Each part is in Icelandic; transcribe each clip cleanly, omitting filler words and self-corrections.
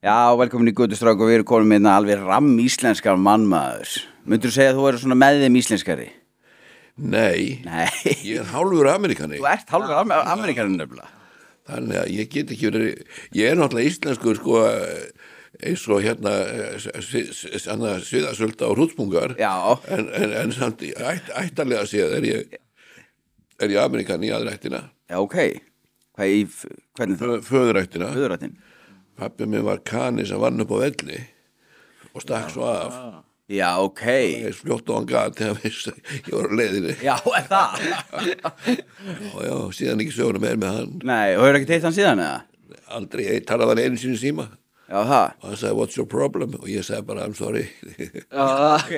Já, velkomin í Götustráku og við erum komin með alveg íslenskar mannmaður. Myndirðu segja að þú eru svona með þeim íslenskari? Nei, ég hálfur Ameríkani. Þú ert hálfur Ameríkani nefnilega. Þannig að ég get ekki verið, ég náttúrulega íslenskur sko eins og sviðasölda og hrútspungar. Já. En samt ættarlega séð er ég Ameríkani í aðrættina. Já, ok. Hvernig það? Föðurættina. Föðurættin. Pappi minn var kani sem vann upp á velli og stakk svo af. Já, ok. Ég fljótt á hann gat þegar ég var á leiðinni. Já, það? Já, síðan ekki söguna meir með hann. Nei, og hefur ekki teitt hann síðan eða? Aldrei, ég talaði hann einu sinni síma. Já, það? Og hann sagði, what's your problem? Og ég sagði bara, I'm sorry. Já, ok.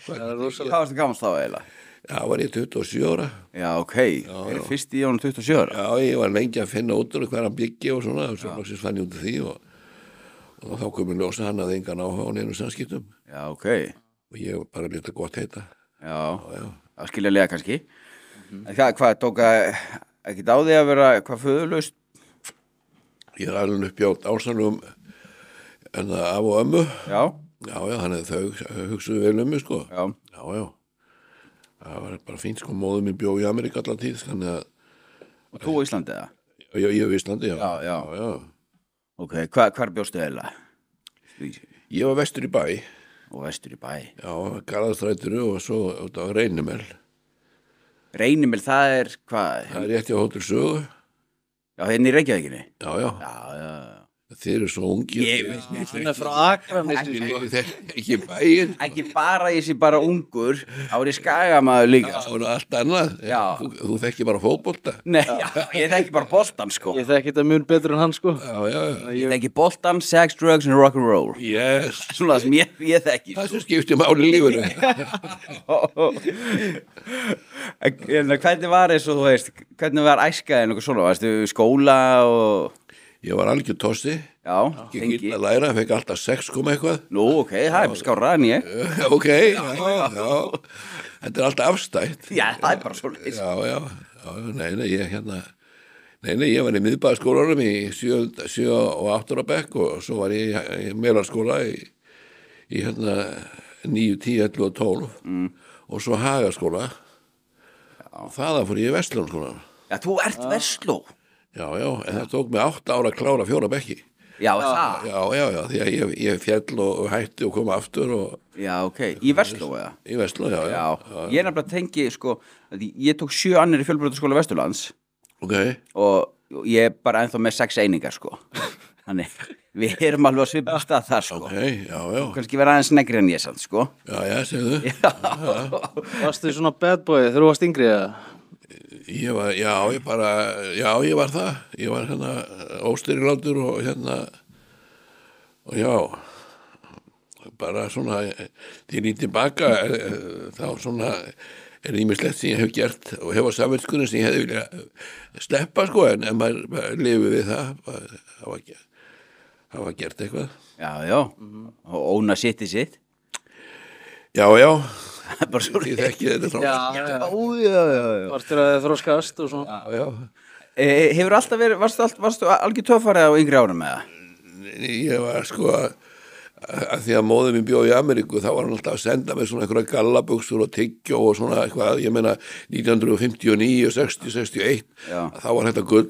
Hvað varstu gamall þá eiginlega? Já, var ég 27 ára. Já, ok. Er fyrst í honum 27 ára? Já, ég var lengi að finna út úr hver hann byggi og svona, og svo loksins fann ég út af því og þá kom ég ljósa hann að engan áhuga á neinum samskiptum. Já, ok. Og ég bara lítið gott heita. Já, það skiljanlega kannski. Hvað tók ekki á því að vera hvað föðurlaust? Ég er alveg upp hjá ásalum en það af og ömmu. Já. Já, þannig að þau hugsuðu vel mig, sko. Já. Já. Það var bara fínt, sko, móðum minn bjó í Ameríku allan tíð, þannig að... Og þú á Íslandi, eða? Ég á Íslandi, já. Já. Ok, hvar bjóstu eiginlega? Ég var vestur í bæ. Og vestur í bæ? Já, Garðastrætinu og svo út á Reynimel. Reynimel, það er hvað? Það er rétt hjá Hótel Sögu. Já, hérna í Reykjavíkinni? Já. Þið eru svo ungir. Ég er frá Akranesi, sko. Ekki bæinn. Ekki bara ég sé bara ungur, árið skagamaður líka. Já, og allt annað. Já. Þú þekki bara fótbolta. Nei, ég þekki bara boltan, sko. Ég þekki þetta mun betur en hann, sko. Já. Ég þekki boltan, sex, drugs and rock'n'roll. Yes. Svona það sem ég þekki. Það sem skipti máli í lífinu. Hvernig var eins og þú veist, hvernig var æskaðin og svona, varstu skóla og... Ég var algjör tossi. Já, Ekki illa að læra, fekk alltaf 6 eitthvað. Nú, ok, það er skárra en ég. Ok, já. Þetta er alltaf afstætt. Já, það er bara svoleiðis. Já, nei, ég var í miðbæðaskólanum í 7 og 8 ára bekk og svo var ég í Melarskóla í 9, 10, 11 og 12 og svo Hagaskóla. Og þaðan fór ég í Verslunarskólanum. Já, þú ert Versló. Já, en það tók mig 8 ára að klára 4 bekki. Já, það? Já, því að ég fjall og hætti og kom aftur og... Já, ok. Í Versló, eða? Í Versló, já. Ég nefnilega tengi, sko, ég tók 7 annir í fjölbrautaskóla Vesturlands. Ok. Og ég er bara ennþá með 6 einingar, sko. Þannig, við erum alveg að svipa stað þar, sko. Ok, já. Kannski vera aðeins neggri en ég samt, sko. Já, segðu. Varstu svona bad boy þegar þú varst yngri, eða? Ég var það. Ég var óstyrlátur og og já, bara svona, því lítið baka, þá svona er ýmislegt sem ég hef gert og hefa samvitskunni sem ég hefði viljað sleppa, sko, en maður lifið við það hafa gert eitthvað. Já, og óna sitt. Já. Bara svo Ég þekki þetta frá. Já. Varstu að þroskast og svona? Já. Hefur alltaf verið, varstu algjör töffarið á yngri árum eða? Ég var, sko, að því að móðir mín bjó í Ameríku, þá var hann alltaf að senda mig svona einhverja gallabuxur og tyggjó og svona eitthvað, ég meina 1959, 60, 61, þá var þetta gull.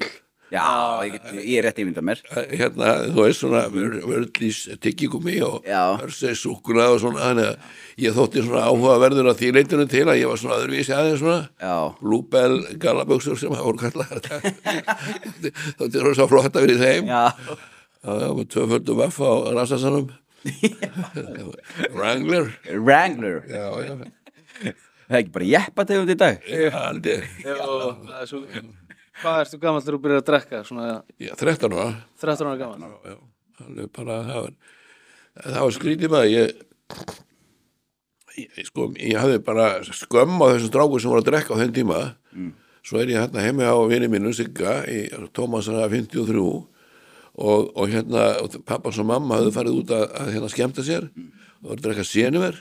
Já, ég er rétt ímyndað mér. Þú veist svona vörlís tyggigúmi og hörseis súkkulaði og svona, þannig að ég þótti svona áhugaverður að því leitinu til að ég var svona öðruvísi aðeins svona Bluebell gallabuxur sem það voru kallar þótti svona svo flott að vera í þeim. Já, með 2 vaff á rassasanum. Wrangler. Já. Það er ekki bara jeppategund í dag? Já, Hvað ertu gamall þegar þú byrjar að drekka? Já, 13 ára. 13 ára gamall? Já, alveg bara, það var skrítið maður, ég hafði bara skömm á þessum strákur sem voru að drekka á þenn tíma, svo er ég heimi á vini mínu Sigga í Tómasana 53 og pappans og mamma hafði farið út að skemmta sér og voru að drekka sénuver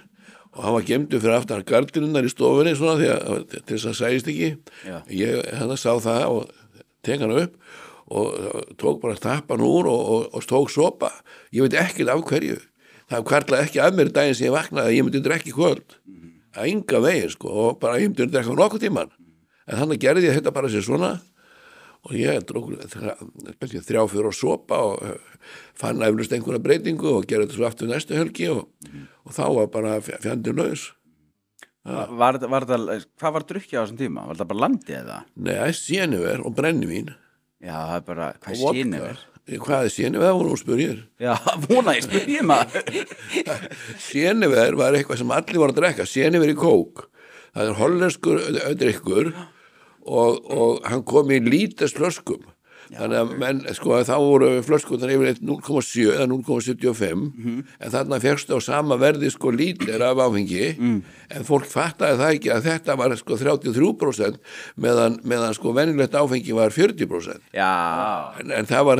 og hann var gemdur fyrir aftan gardinunnar í stofunni svona til þess að sæðist ekki. Ég sá það og tek hann upp og tók bara tappan úr og tók sopa. Ég veit ekki af hverju. Það hvarlaði ekki að mér daginn sem ég vaknaði að ég myndi drekka í kvöld. Það enga veginn, sko, og bara ég myndi drekka nokkuð tíman. En þannig gerði ég þetta bara sér svona og ég drók 3-4 sopa og fann eflust einhverja breytingu og gerði þetta svo aftur næstu helgi og þá var bara fjandinn laus. Hvað var drukkið á þessum tíma? Var þetta bara landið eða? Nei, séniver og brennivín. Já, það er bara, hvað er séniver? Hvað er séniver? Það voru spurðir. Já, vona ég spurði maður. Séniver var eitthvað sem allir voru að drekka, séniver í kók. Það er hollenskur drykkur og hann kom í lítast flöskum. Þannig að menn, sko, þá voru flöskunar yfir 0,7 eða 0,75 en þarna fékkstu á sama verði sko lítir af áfengi en fólk fattaði það ekki að þetta var sko 33% meðan sko venjulegt áfengi var 40%. Já. En það var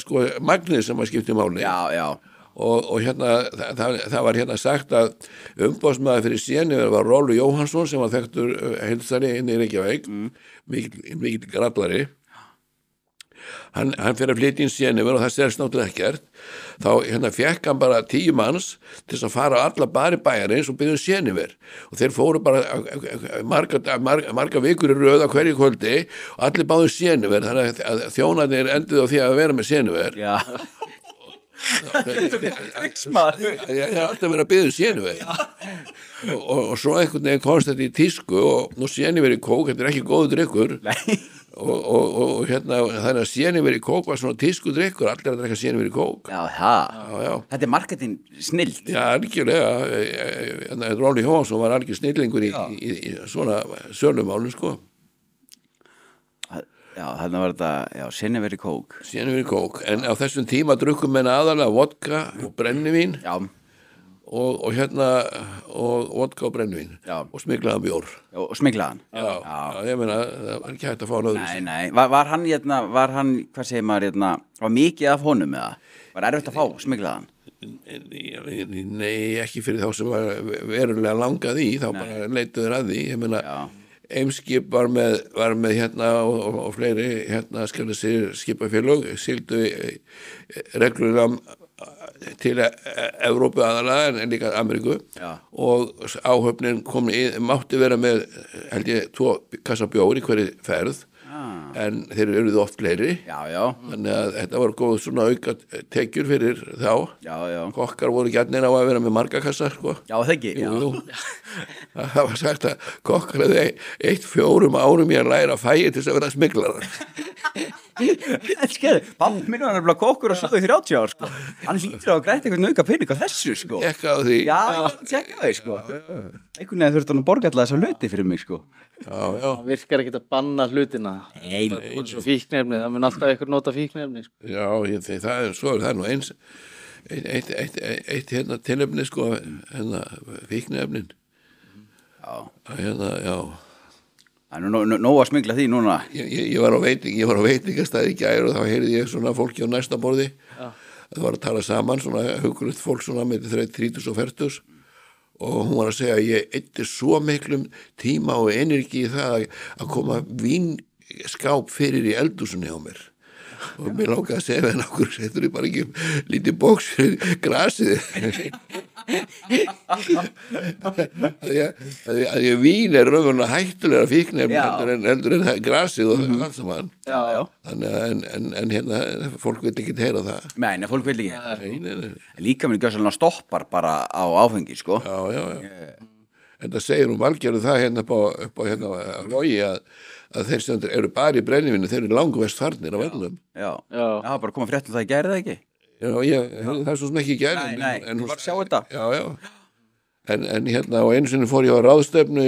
sko magnið sem að skipti máli. Já. Og hérna, það var hérna sagt að umboðsmaður fyrir Séniver var Rólu Jóhannsson sem var þekktur heilsari inn í Reykjavík, mikill grallari. Hann fyrir að flytja inn Séniver og það sérst náttúrulega ekkert. Þá hérna fekk hann bara 10 manns til þess að fara á alla bari bæjarins og byggja Séniver. Og þeir fóru bara marga vikur í röð á hverju kvöldi og allir báðu Séniver, þannig að þjónarnir enduðu á því að vera með Séniver. Já. Ég har alltaf verið að byggja Séniver og svo einhvern veginn komst þetta í tísku og nú Séniver í kók, þetta er ekki góður drykkur. Nei. Og hérna þannig að Séniver í kók var svona tísku drykkur, allir að drekka Séniver í kók. Já. Þetta er marketing snilt. Já, algjörlega. Róli Jóhansson var algjör snillingur í svona sölumálum, sko. Já, þarna var þetta, Séniver í kók. Séniver í kók, en á þessum tíma drukkum menn aðalega vodka og brennivín. Já. Og hérna og vodka og brennivín. Já. Og smiklaðan bjór. Og smiklaðan. Já, ég meina, það var ekki hægt að fá hann öðru. Nei. Var hann, hvað segir maður, var mikið af honum eða? Var erfitt að fá smiklaðan? Nei, ekki fyrir þá sem var verulega langað í, þá bara leituður að því, ég meina. Já. Eimskip var með hérna og fleiri hérna skipafélög sigldu reglulega til Evrópu aðalega en líka Ameríku. Já. Og áhöfnin mátti vera með held ég 2 kassa bjór í hverju ferð en þeir eruðu oft fleiri. Já. Þannig að þetta var góð svona auka tekjur fyrir þá. Já. Kokkar voru gjarnir á að vera með marga kassa, sko. Já, það ekki. Jú. Það var sagt að kokkar hefði 1-4 árum í að læra fæi til þess að vera smyglarar. Pappi minn var nefnilega kokkur og sögðu 30 ár, sko. Hann hlýtur á að græta einhvern auka pening á þessu, sko. Tjekka á því. Já, tjekka á því, sko. Einhvern veginn þurfti hann að borga alltaf þessa hluti fyrir mig, sko. Já. Það virkar ekki að banna hlutina. Nei. Og svo fíknefni, það mun alltaf eitthvað nota fíknefni, sko. Já, það er nú eins eitt hérna tilefni, sko, hérna fíknefnin. Já. Það er nóg að smygla því núna. Ég var á veitingastæði í gær og þá heyrði ég svona fólki á næsta borði. Það var að tala saman, svona hugulegt fólk svona með 30 og 40 og hún var að segja að ég eyddi svo miklum tíma og energi í það að koma vínskáp fyrir í eldhúsunni á mér. Og mér langaði að segja henni okkur setur ég bara ekki lítið bóks fyrir grasið. að ég vín er raunverulega hættulega fíknefni heldur en grasið og allt saman. Já. Þannig en hérna fólk vil ekki heyra það. Nei, fólk vil ekki. Nei. Líka mér gjössalega stoppar bara á áfengi, sko. Já. En það segir Valgerður það hérna upp á hérna Vogi að þeir sem eru bara í brennivínu, þeir eru langvest farnir af öllum. Já, bara koma fréttum það í gær eða ekki? Já, það er svo sem ekki í gær. Nei, þú var að sjá þetta. Já. En hérna, og einu sinni fór ég á ráðstefnu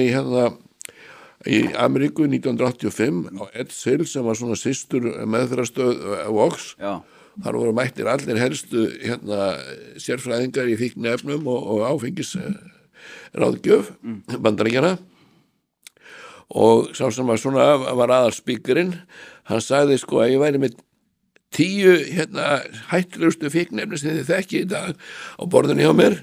í Ameríku 1985 á Ed's Hill sem var svona systur meðferðarstöð Vox. Já. Þar voru mættir allir helstu hérna sérfræðingar í fíkniefnum og áfengis ráðgjöf Bandaríkjanna. Og sá sem var aðalspíkerinn, hann sagði sko að ég væri með 10 hérna hættulegustu fíkniefni sem þið þekki í dag á borðinu hjá mér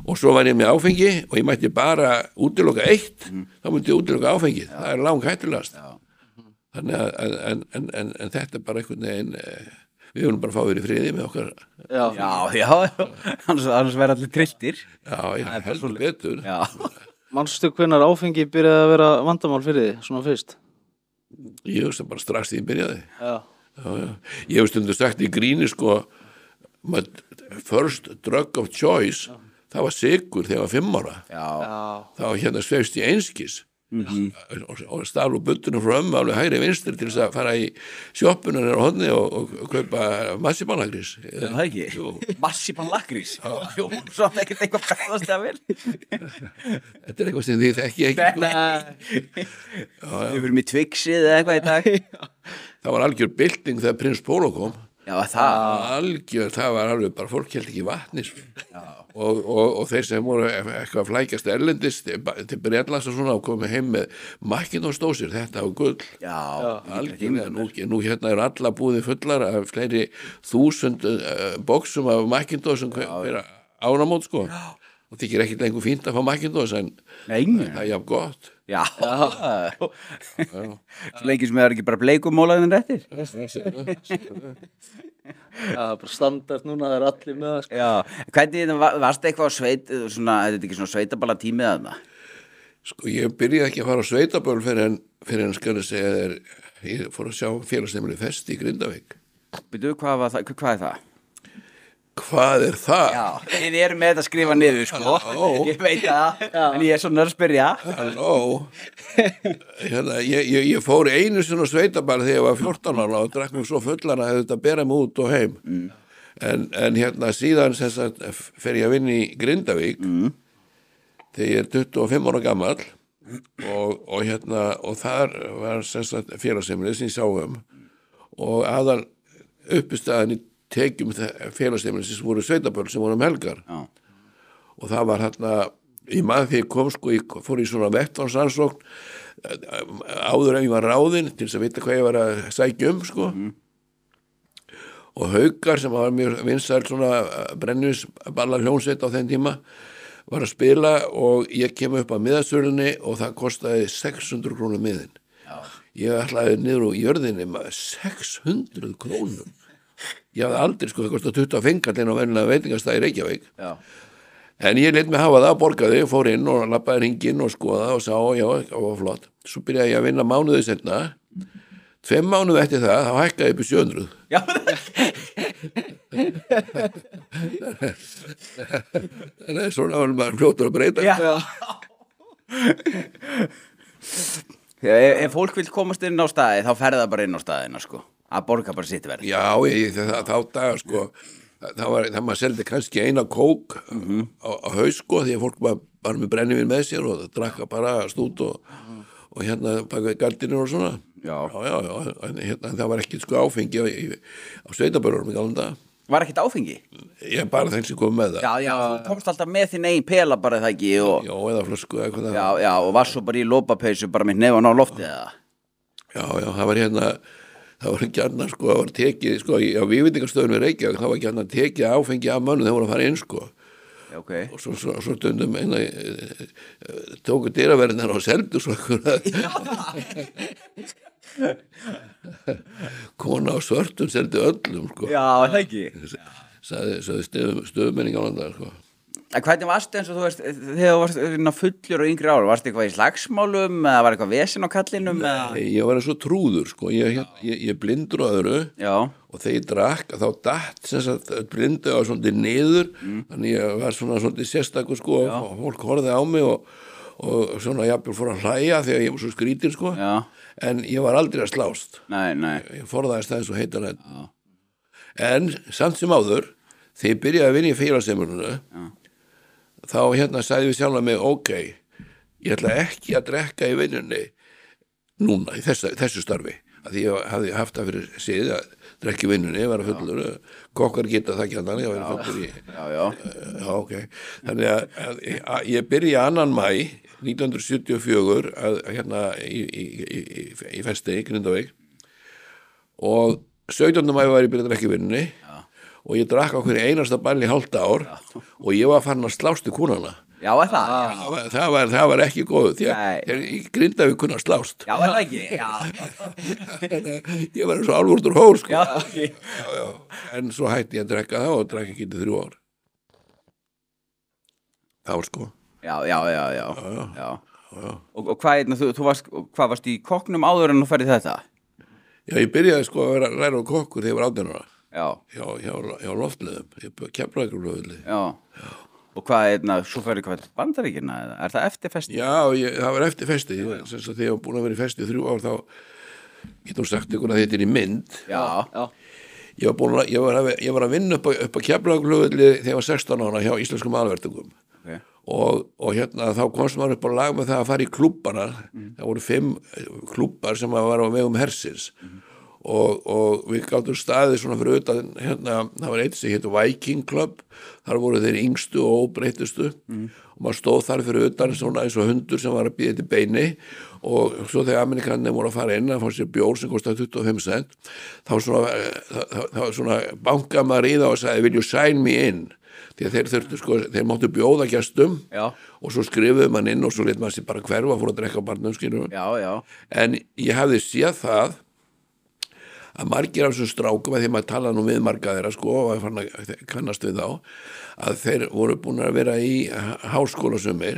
og svo var ég með áfengi og ég mætti bara útiloka 1, þá myndi ég útiloka áfengi. Það er lang hættulegast. þannig að en þetta bara einhvern veginn við höfum bara fáið í friði með okkar Já, annars verða allir trilltir. já, ég heldur betur Já. Manstu hvenær áfengi byrjaði að vera vandamál fyrir því, svona fyrst? ég hugsa bara strax því ég byrjaði Já. já. Ég hef stundu sagt í gríni sko my first drug of choice það var sigur þegar ég var 5 ára Já. þá hérna svefst ég einskis og stál úr buddunum frá alveg hægri vinstri til þess að fara í sjoppunar á hodni og kaupa massibanlagrís Það ekki? Massipan lakrís? Jú, svo að ekkert eitthvað bregðast að vel. þetta er eitthvað sem þið þekki ekki Við fyrir mig Twixið eða eitthvað í dag. það var algjör bylting þegar Prins Pólo kom Já, það. algjör, það var alveg bara fólk held ekki vatni og þeir sem voru eitthvað flækjast erlendis til Bretlands og svona og komið heim með Macintosh-dósir, þetta var gull Já. algjörlega, nú hérna eru alla búði fullar af fleiri 1000 boxum af Macintosh sem vera ánamót sko og þykir ekkert lengur fínt að fá Macintosh en Nei. það er jafn gott Já. Svo lengi sem það er ekki bara bleikumólaðin réttir. Það er bara standart núna, það er allir með það, sko. Já. Hvernig, varst eitthvað á sveit, svona, þetta ekki svona sveitaballa tímið að það? sko ég byrjaði ekki að fara á sveitaböll fyrir en skal ég segja þér ég fór að sjá félagsheimili Festi í Grindavík Byrju, hvað er það? Hvað er það? Já, við erum með þetta að skrifa niður, sko. Ég veit það, en ég er svona að spyrja. Halló. Hérna, ég fór einu sinni á sveitaball þegar ég var 14 ára og drakk mig svo fullan að þetta bera mig út og heim. En hérna síðan sem sagt fer ég að vinna í Grindavík þegar ég er 25 ára gamall og hérna og þar var sem sagt félagsheimili sem ég sá og aðal uppistæðan í tekjum félagsheimili sem voru sveitaböll sem voru helgar og það var hérna í maður þegar ég kom sko, ég fór í svona vettvangsrannsókn áður ef ég var ráðinn til þess að vita hvað ég var að sækja sko og Haukar sem var mjög vinsæl svona brennivínsballar hljónsveit á þenn tíma var að spila og ég kem upp að miðasölunni og það kostaði 600 krónur miðin ég ætlaði niður úr jörðinni með 600 krónur ég hafði aldrei sko það kostað 25 kall inn á venjulega veitingastæði í Reykjavík en ég lét mig hafa það, borgaði fór inn og labbaði hringinn og skoða og sá já, það var flott svo byrjaði ég að vinna mánuði seinna 2 mánuði eftir það, þá hækkaði upp í 700 Já. það er svona að maður fljótur að breyta Já. Ef fólk vil komast inn á staði, þá ferði það bara inn á staðina, sko. Að borga bara sitt verð. Já, þá dagar sko það maður seldi kannski eina kók á haus sko því að fólk var bara með brennivín með sér og það drakka bara stút og hérna baka gardinur og svona já, en hérna það var ekki sko áfengi á sveitabörunum í galum dag Var ekkert áfengi? Ég bara þeim sem kom með það Já, þú komst alltaf með þinn eigin pela bara það ekki og... Já, eða flösku eða eitthvað Já, og var svo bara í lópapeysu bara með nefn á loftið eða Já, það var hérna það var gjarna sko, það var tekið sko á vívitingastöðunum í Reykjavík, það var gjarna tekið áfengi af mönnum þegar voru að fara inn sko okay. Og svo stundum tóku dyraverðinar og seldu svo kona á svörtum seldu öllum sko Já, það ekki sagði stöðmenning á landa sko En hvernig varstu eins og þú veist þegar þú varst fullur og yngri ára varstu eitthvað í slagsmálum eða var eitthvað vesen á kallinum Nei, ég var eins og trúður sko ég blindur á öðru Já. Og þegar ég drakk þá datt sem sagt blindu á svolítið niður þannig ég var svona svolítið sérstakur sko og fólk horfði á mig og svona jafnvel fór að hlæja þegar ég var svo skrítin sko en ég var aldrei að slást Nei Ég forðaðist það eins og heitar en samt sem áður þegar ég byrjaði að vinna í félagsheimilinu þá hérna sagði við sjálf mig ok, ég ætla ekki að drekka í vinnunni núna í þessu starfi að því ég hafði haft það fyrir síð að drekka í vinnunni, ég var að fullur kokkar geta það ekki annan, ég var að fullur Já, ok þannig að ég byrja 2. maí 1974 að hérna í Festi í Grindavík og 17. maí var ég byrjað að drekka í vinnunni og ég drakk á hverju einasta balli hálft ár og ég var farin að slást í kúnana Já, er það? Það var ekki góð því Nei. að þeir í Grindavík kunna slást Já, er það ekki? Já. ég var eins og álfurtur hól sko. Já, ok. Já. En svo hætti ég að drekka það og drekka ekki til 3 ár þá sko Já. já. Og hvað, hvað varst í kokknum áður en þú ferði þetta? Já, ég byrjaði sko að vera ræður og kokkur þegar ég var 18 ára Já. hjá loftleðum, ég Keflavíkurflugvelli. Já. Og hvað, svo ferði hvað Bandaríkina, eða? Er það eftir festi? Já, það var eftir festi. Sem sagt, þegar ég var búin að vera í festi í 3 ár þá getur hún sagt ykkur að þetta er í mynd. Já. Ég var að vinna upp á Keflavíkurflugvelli þegar ég var 16 ára hjá Íslenskum aðalverktungum. Okay. Og hérna þá komst maður upp á lag með það að fara í klúbbana. Það voru 5 klúbbar sem var á vegum hersins. Og við gátum staðið svona fyrir utan hérna, það var eitt sem hétt Viking Club, þar voru þeir yngstu og óbreyttustu og maður stóð þar fyrir utan svona eins og hundur sem var að bíða til beini og svo þegar Amerikanir voru að fara inn að fá sér bjór sem kostaði 25 cent þá svona bankaði maður í það og sagði will you sign me in því að þeir þurftu sko, þeir máttu bjóða gestum og svo skrifuðu mann inn og svo lit maður sér bara hverfa fór að drekka barnum en ég hafði séð það að margir af þessum strákum að því maður tala nú við marga þeirra sko og að fann að kannast við þá að þeir voru búin að vera í háskóla sumir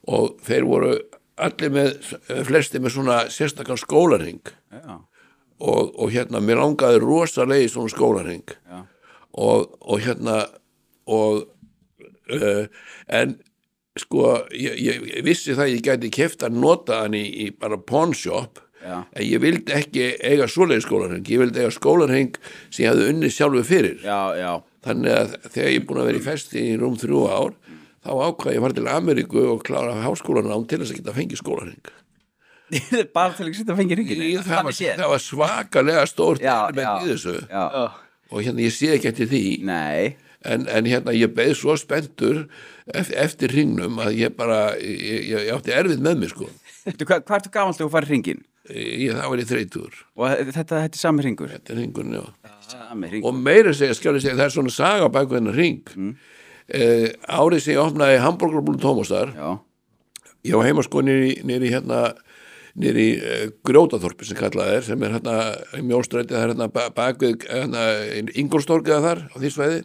og þeir voru allir flesti með svona sérstakann skólarhing og hérna mér langaði rosalega í svona skólarhing og hérna en sko ég vissi það ég gæti keypt að nota hann í bara pawn shop en ég vildi ekki eiga svoleiðis skólarhing ég vildi eiga skólarhing sem ég hafði unnið sjálfur fyrir þannig að þegar ég er búin að vera í festi í rúm 3 ár þá ákvað ég að fara til Ameríku og klára háskólanám til þess að geta fengið skólarhing bara til að geta fengið hringin það var svakalega stórt í þessu og hérna ég sé ekki eftir því en hérna ég beið svo spenntur eftir hringnum að ég átti erfitt með mig sko Hvað ertu gamall þegar þú farið hringin? Það var í 30 Og þetta er sami hringur? Þetta er hringurinn, Sami hringur Og meira segja, það er svona saga bak við hennar hring Árið sem ég opnaði Hamborgarbúlu Tómasar Ég var heima sko niður í Grjótaþorpi sem kallað sem er hérna í Mjóstræti það er hérna bak við Ingólfstorgið þar á því svæði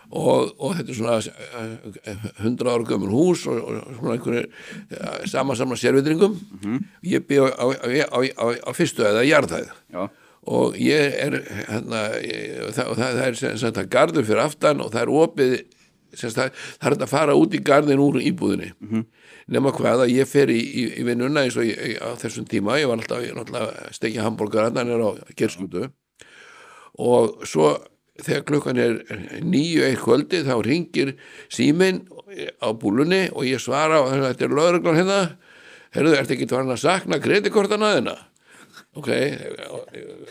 og þetta er svona 100 ára gömul hús og svona einhverju samansamna sérvitringum ég bý á fyrstu eða jarðhæð og ég er hérna það er sem sagt að garður fyrir aftan og það er opið það er þetta að fara út í garðin úr íbúðinni nema hvað að ég fer í vinnuna eins og á þessum tíma ég var alltaf að stekja hamborgara þannig á Gerskutu og svo þegar klukkan er 9 kvöldi þá ringir síminn á búlunni og ég svara og þetta er lögreglan hérna herðu, ertu ekki farin að sakna kreditkortana þina? Ok,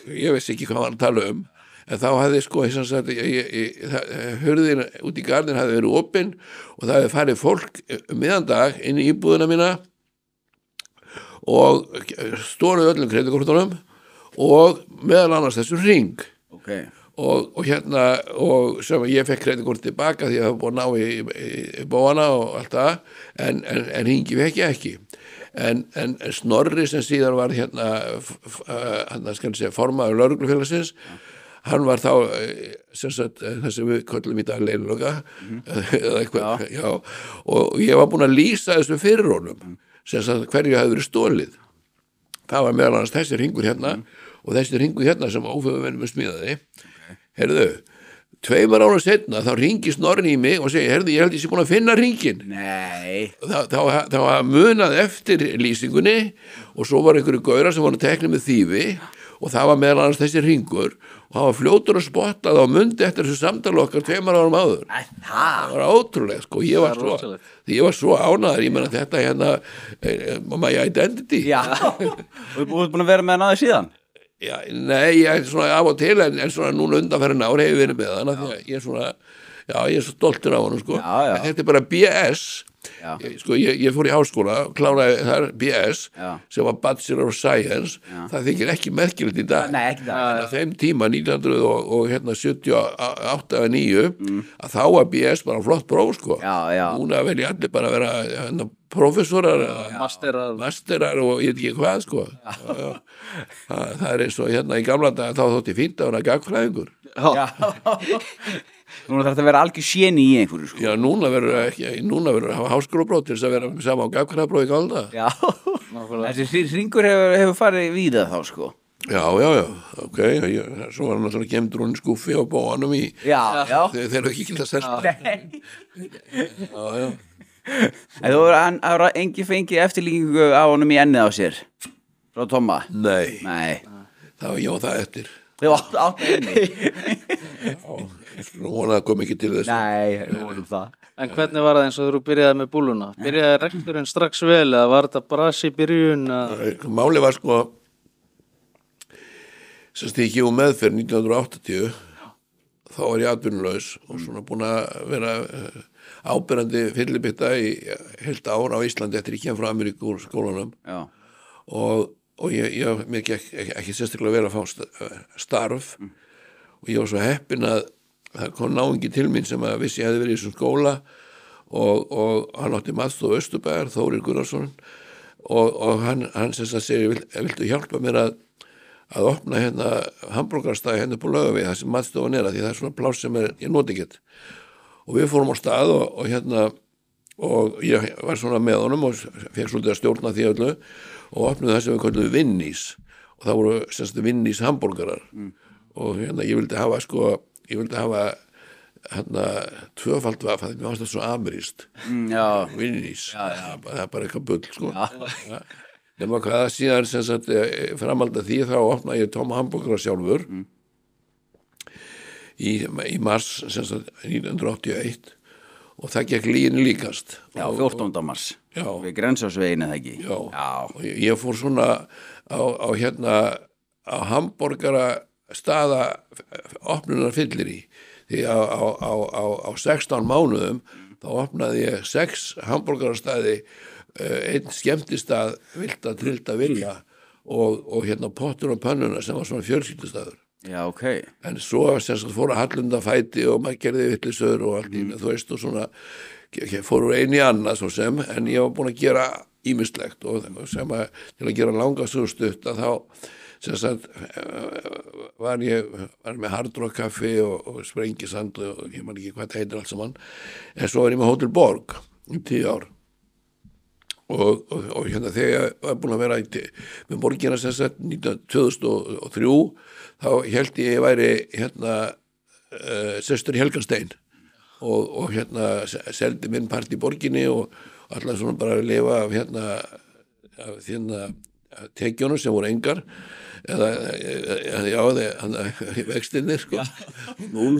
ég vissi ekki hvað hann tala en þá hafði sko hurðin út í garðin hafði verið opinn og það hafði farið fólk miðandag inn í íbúðina mína og stóruð öllum kreditkortunum og meðal annars þessu hring og hérna og sem ég fekk kreditkort tilbaka því að það var búin að ná í bóana og allt það en hringi fekk ég ekki en Snorri sem síðan var hérna skal ég segja formaður lögreglufélagsins hann var þá sem sagt það sem við köllum í dag leynilöga eða eitthvað og ég var búin að lýsa þessu fyrir honum sem sagt hverju hafði verið stólið það var meðal annars þessi hringur hérna og þessi hringur hérna sem óföðuvenum smíðaði herðu, 2 ára setna þá ringi Snorri í mig og segi herðu, ég held ég sé búin að finna hringin Nei þá var munað eftir lýsingunni og svo var einhverju gaurar sem voru teknir með þýfi og það var meðal annars þessi hringur og það var fljótur að spotta þá mundi eftir þessu samtali okkar 2 árum áður það var ótrúlega sko ég var svo ánæður ég menna þetta hérna my identity og þú búin að vera með hann aðeins síðan Já, nei, ég er svona af og til en svona núna undanferðin ár hefur verið með hana því að ég er svona Já, ég er svo stoltur á honum, sko. Já. En þetta er bara BS. Já. Ég fór í háskóla, kláraði þar BS, sem var Bachelor of Science. Það þykir ekki merkilegt í dag. Nei, ekki það. En á þeim tíma, 1978 eða 9, að þá var BS bara flott próf, sko. Já. Núna velja allir bara að vera professorar, masterar og ég veit ekki hvað, sko. Já. Það er eins og í gamla daga þá þótti fínt að vera gagnfræðingur. Já. Núna þarf þetta að vera algjör séni í einhverju, sko. Já, núna verður að hafa háskólapróf til þess að vera sama á gagnfræðapróf í gamla daga. Já. Þessi hringur hefur farið víða þá, sko. Já, ok, svo var hann alltaf gemdur hún í skúffi og bóanum í þeir eru ekki að selta. Já. En þú hefur engi fengið eftirlíkingu á honum í ennið á sér frá Tomma? Nei. Það var ég á það eftir. Þið áttu inni? Nú vonaði að koma ekki til þess. Nei, vonum það. En hvernig var það eins og þú byrjaði með búluna? Byrjaði reksturinn strax vel eða var þetta brasi í byrjun? Máli var sko sem stík ég úr meðferð 1980 þá var ég atvinnulaus og svona búin að vera áberandi fyrirlibytta í heilt ár á Íslandi eftir ég kem frá Ameríku úr skólanum. Já. Og mér gekk ekki sérstaklega vel að fá starf og ég var svo heppinn að það kom náungi til mín sem að vissi ég hefði verið í þessum skóla og hann átti matstofu Austurbæjar, Þórir Gunnarsson og hann sem að segir viltu hjálpa mér að opna hamborgarstæði upp á Laugavegi þar sem matstofan því það er svona pláss sem ég noti ekkert og við fórum á stað og ég var svona með honum og fekk svolítið að stjórna því öllu og opnuði það sem við kallum Vinnís og það voru semst Vinnís hamborgarar og ég vildi hafa tvöfald vaff, það var svo amerískt Vinnís, það er bara eitthvað bull, sko nema hvað síðan sem sagt framhald af því þá opnaði ég Tomma hamborgara sjálfur í mars sem sagt 1981 og það gekk líginni líkast. Já, 14. mars. Já. Við Grensásveginn eða ekki. Já. Og ég fór svona á hamborgara staða opnunar fyllir í því á 16 mánuðum þá opnaði ég 6 hamborgarastaði, einn skemmtistað Vilda Trilda Villa og pottur og pönnuna sem var svona fjölskyldustaður. Já, ok. En svo sem sagt fór að hallunda fæti og maður gerði villisöður og allt þú veist og svona fór úr einu í annað svo sem en ég var búin að gera ýmislegt og sem að til að gera langa svo stutt að þá sem sagt var með Hard Rock kaffi og Sprengisand og ég man ekki hvað það heitir allt saman en svo var ég með Hotel Borg í 10 ár og þegar ég var búin að vera með borgina sem sagt 2003 þá held ég væri sestur Helgastein og seldi minn part í borginni og allar svona bara að lifa af tekjunum sem voru engar vextinnir sko 0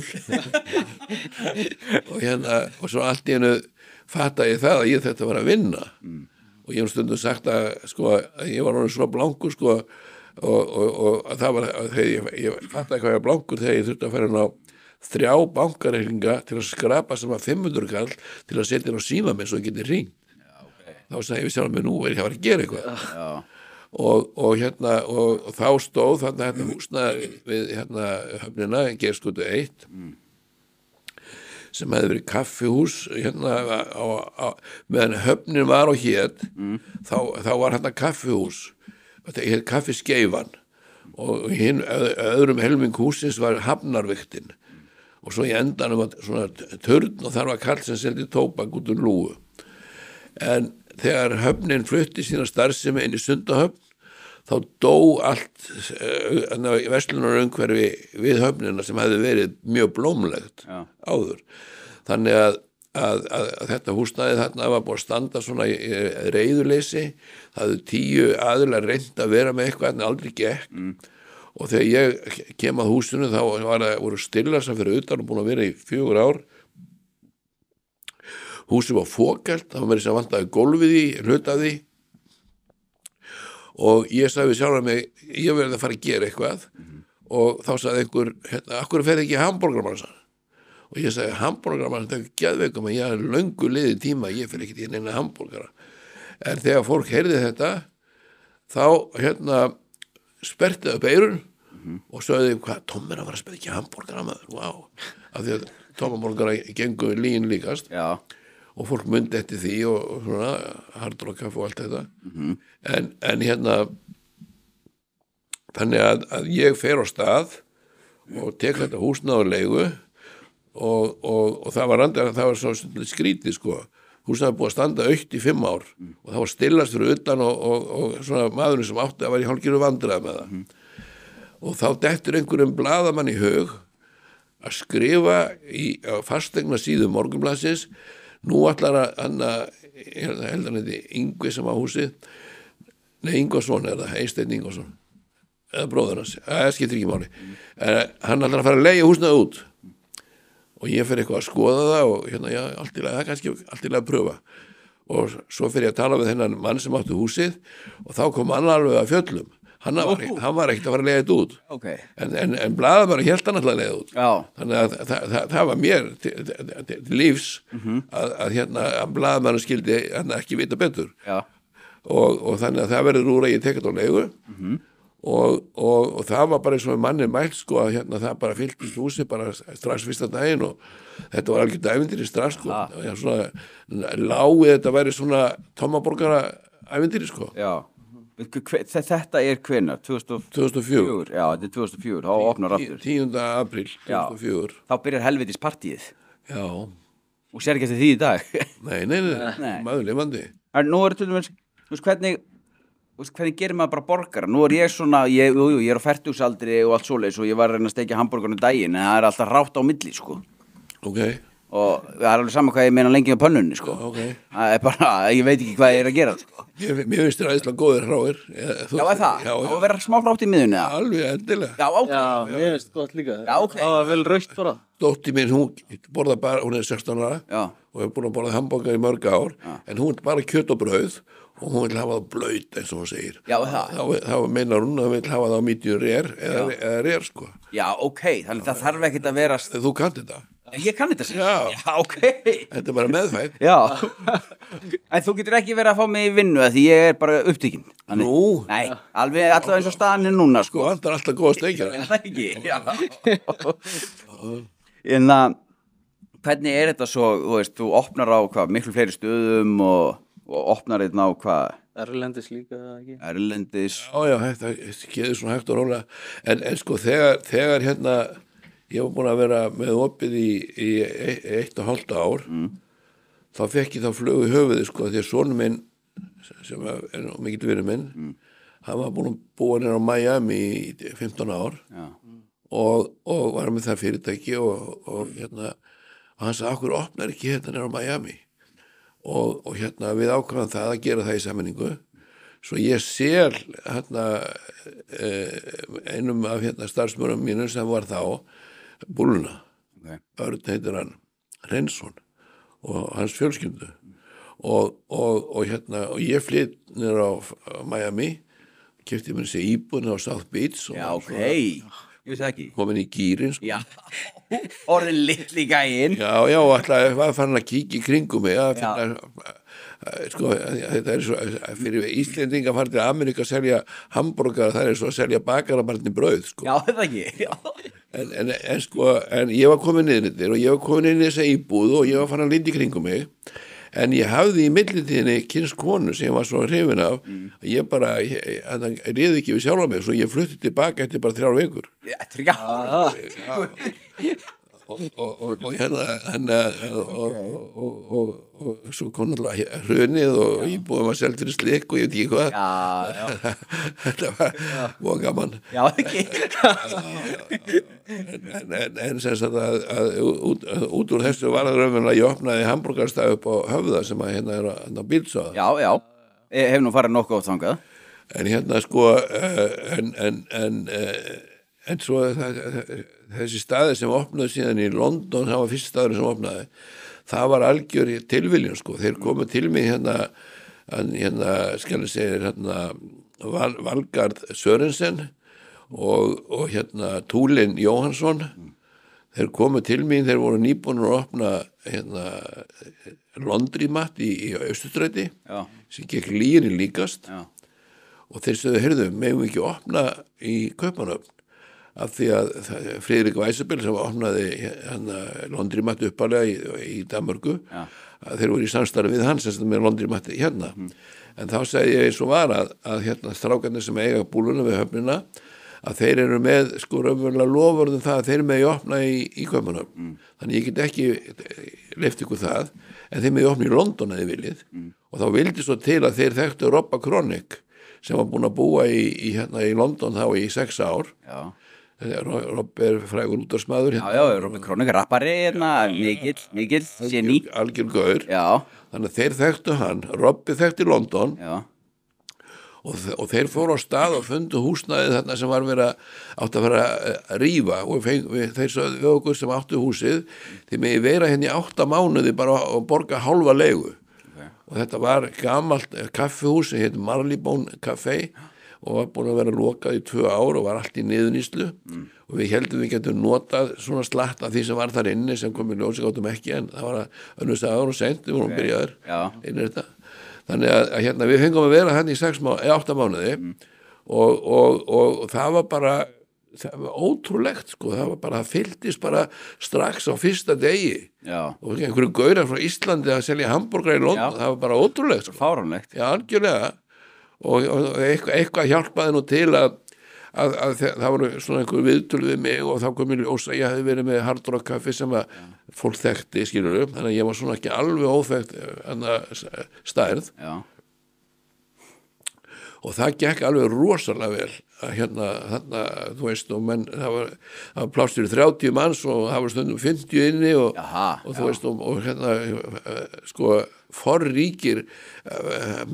og svo allt í hennu fatta ég það að ég þetta var að vinna og ég hef stundum sagt að sko að ég var orðinn svo blankur sko og það var þegar ég fattaði hvað ég var blankur þegar ég þurfti að fara á 3 bankareikninga til að skrapa sem var 500 kall til að setja inn á síma með svo ég geti hringt þá sagði ég sjálf með nú ég að fara að gera eitthvað og þá stóð þarna húsnæði við höfnina Geirsgötu 1 sem hefði verið kaffihús meðan höfnin var á hét þá var kaffihús þetta heit kaffiskeifan og hinn öðrum helming húsins var hafnarviktin og svo í endanum var svona törn og þar var kall sem seldi tóbak út lúgu en þegar höfnin flutti sína starfsemi inn í Sundahöfn þá dó allt verslunarumhverfi við höfnina sem hefði verið mjög blómlegt áður þannig að þetta húsnæði þarna var búið að standa svona í reiðuleysi það hefði 10 aðilar reynt að vera með eitthvað en aldrei gekk og þegar ég kem að húsinu þá voru stillar sem fyrir utan og búin að vera í 4 ár húsið var fókalt það var meira sem vantaði gólfið í hluta af því og ég sagði við sjálf mig ég verði að fara að gera eitthvað og þá sagði einhver akkur fer ekki hamborgarmann og ég sagði, hambúrgara, maður þetta er geðveikum að ég er löngu liðið tíma, ég fyrir ekkert í neina hambúrgara. En þegar fólk heyrði þetta, þá sperrti upp eyrun og sögði, hvað, Tom er að fara að spila ekki hambúrgara maður, af því að Tom-hambúrgara gengu lín líkast. Já. Og fólk myndi eftir því og svona, hardrock kaffi og allt þetta. En þannig að ég fer á stað og tek þetta húsnæðarleigu og það var svo skrítið, sko. Húsnæði búið að standa autt í 5 ár og það var stillast fyrir utan og svona maðurinn sem átti að var í hálfgerðu vandræði með það. Og þá dettur einhverjum blaðamann í hug að skrifa á fastegna síðu Morgunblaðsins. Nú ætlar heldur hann Yngvi sem á húsið, Ingvarsson það, Eysteinn Ingvarsson, eða bróður hans, það skiptir ekki máli. Hann ætlar að fara að leigja húsnæði út og ég fer eitthvað að skoða það og já, allt í lagi, það er kannski allt í lagi að pröfa. Og svo fer ég að tala við þennan mann sem átti húsið og þá kom hann alveg að fjöllum. Hann var ekkert að fara að leiða þetta út. Okay. En blaðamaður hélt hann alltaf að leiða út. Já. Þannig að það var mér til lífs að blaðamaður skildi hann ekki vita betur. Já. Og þannig að það verður úr að ég tekja þetta á leigu og það var bara eins og manni mælt, sko, að það bara fylltist húsi bara strax fyrsta daginn og þetta var algjör ævintýri strax, sko. Svona láið þetta væri svona Tommaborgara ævintýri, sko. Já. Þetta er hvenær? 2004. Já, þetta er 2004, þá opnar aftur 10. apríl 2004. Þá byrjar helvitis partíið. Já. Og sér ekki eftir því í dag. Nei, maður lifandi. Nú er til dæmis, hvernig gerir maður bara borgara? Nú er ég svona, ég er á fertugsaldri og allt svoleiðis og ég var að reyna að steikja hambúrgarnu daginn, en það er alltaf rátt á milli, sko. Ok. Og það er alveg saman hvað ég meina lengi á pönnunni, sko. Okay. Það er bara, ég veit ekki hvað ég er að gera, sko. Mér finnst þér aðeinslega góðir hráir. Já, er það? Já. Og vera smá hrátt í miðunni, eða? Alveg endilega. Já, ok. Já, mér finnst gott líka. Já, ok. Það var vel rautt bara. Dóttir mín, hún borða bara, hún er 16 ára. Já. Og hefur búin að borða hambúrgar í mörg ár. Já. En hún er bara kjöt og brauð og hún vil hafa það blöyt, eins og hún segir. Já, það. Þá meinar hún að vil hafa það á medium rare eða rare, sko. Já, ok. Þannig það þarf ekkert að vera... Þú kannt þetta. Ég kann þetta sér. Já, ok. Þetta er bara meðfætt. Já. En þú getur ekki verið að fá mig í vinnu að því ég er bara upptekinn. Nú? Nei, alltaf eins og staðan er núna, sko. Þú vantar alltaf góða steikjara. Það ekki, já. En hvernig er þetta svo, þú opnar á miklu fleiri stöðum og opnar einn á Erlendis líka, ekki? Erlendis. Já, þetta getur svona hægt og rólega. En sko, þegar ég var búin að vera með opið í 1,5 ár, þá fekk ég þá flug í höfuði, sko, því að sonur minn, sem er mikill vinur minn, hann var búin að búa nýra á Miami í 15 ár og var með það fyrirtæki og hann sagði, okkur opnar ekki nýra á Miami og við ákvæðum það að gera það í sammenningu. Svo ég sel einum af starfsmönnum mínum sem var þá Búluna, Örn heitir hann, Reynsson og hans fjölskyldu og ég flytt niður á Miami, keypti mér sér íbúðina á South Beach. Já, ok, ég veist ekki. Komin í gýrin, sko. Já, orðin litli gæinn. Já, alltaf var fann að kíkja í kringum mig að finna, sko, þetta er svo, fyrir Íslendinga fara til Ameríka að selja hambúrgara, það er svo að selja bakarabarni brauð, sko. Já, þetta ekki, já. En ég var komin niður þetta og ég var komin inn í þessa íbúð og ég var fann að lindi í kringum mig, en ég hafði í millitíðinni kynst konu sem ég var svo hrifin af að ég bara, réði ekki við sjálfa mig, svo ég flutti tilbaka eftir bara 3 vikur. Já, 3 og svo kom náttúrulega hrunið og íbúðum að selja fyrir slik og ég veit ekki hvað. Þetta var gaman. Já, ekki. En sem sagt að út úr þessu var það raunverulega að ég opnaði hambúrgarstað upp á Höfða sem að er á Bílsöða. Já, ég hef nú farið nokkuð átt þangað. En sko en svo þessi staði sem opnaði síðan í London, það var fyrst staður sem opnaði, það var algjör tilviljun, sko. Þeir komu til mig skal ég segja Valgarð Sörensen og Túlin Jóhansson, þeir komu til mín, þeir voru nýbúnir að opna Laundromat í Austurstræti sem gekk lýginni líkast og þeir sögðu, heyrðu, megum við ekki opna í Kaupmannahöfn af því að Friðrik Weisebel sem opnaði Laundromat uppalega í Danmörku að þeir voru í samstarfi við hann sem með Laundromat hérna en þá segi ég eins og var að strákarnir sem eiga búluna við höfnina að þeir eru með sko raunverulega lofurðum það að þeir megi opna í Kaupmannahöfn þannig ég get ekki leyft ykkur það en þeir megi opna í London að þið viljið og þá vildi svo til að þeir þekktu Robba Kronik sem var búin að búa í London þá í 6 ár Robb frægur útvarsmaður Robbi Kronik, rappari mikill geni algjör gaur þannig að þeir þekktu hann Robbi þekkti London og þeir fóru á stað og fundu húsnæði þarna sem var átt að vera að rífa og þeir sögðu við okkur sem áttu húsið þeir megi vera henni 8 mánuði bara að borga hálfa leigu og þetta var gamalt kaffihús sem heit Marylebone Café og var búin að vera lokað í 2 ár og var allt í niðurnýslu og við heldum við getum notað svona slatt af því sem var þar inni sem kom í ljós gátum ekki en það var önnur staður og sent við vorum byrjaður inn í þetta þannig að við fengum að vera hann í 8 mánuði og það var bara ótrúlegt sko, það var bara það fylltist bara strax á fyrsta degi og einhverju gaurar frá Íslandi að selja hambúrgara í London, það var bara ótrúlegt sko. Fáránlegt algjörlega og eitthvað hjálpaði nú til að það voru svona einhver viðtöl við mig og þá kom ég ljós að ég hefði verið með Hard Rock kaffi sem að fólk þekkti skilurðu, þannig að ég var svona ekki alveg óþekkt stærð og það gekk alveg rosalega vel að þarna, þú veist og menn, það var plástur í 30 manns og það var stundum 50 inni og þú veist og sko forríkir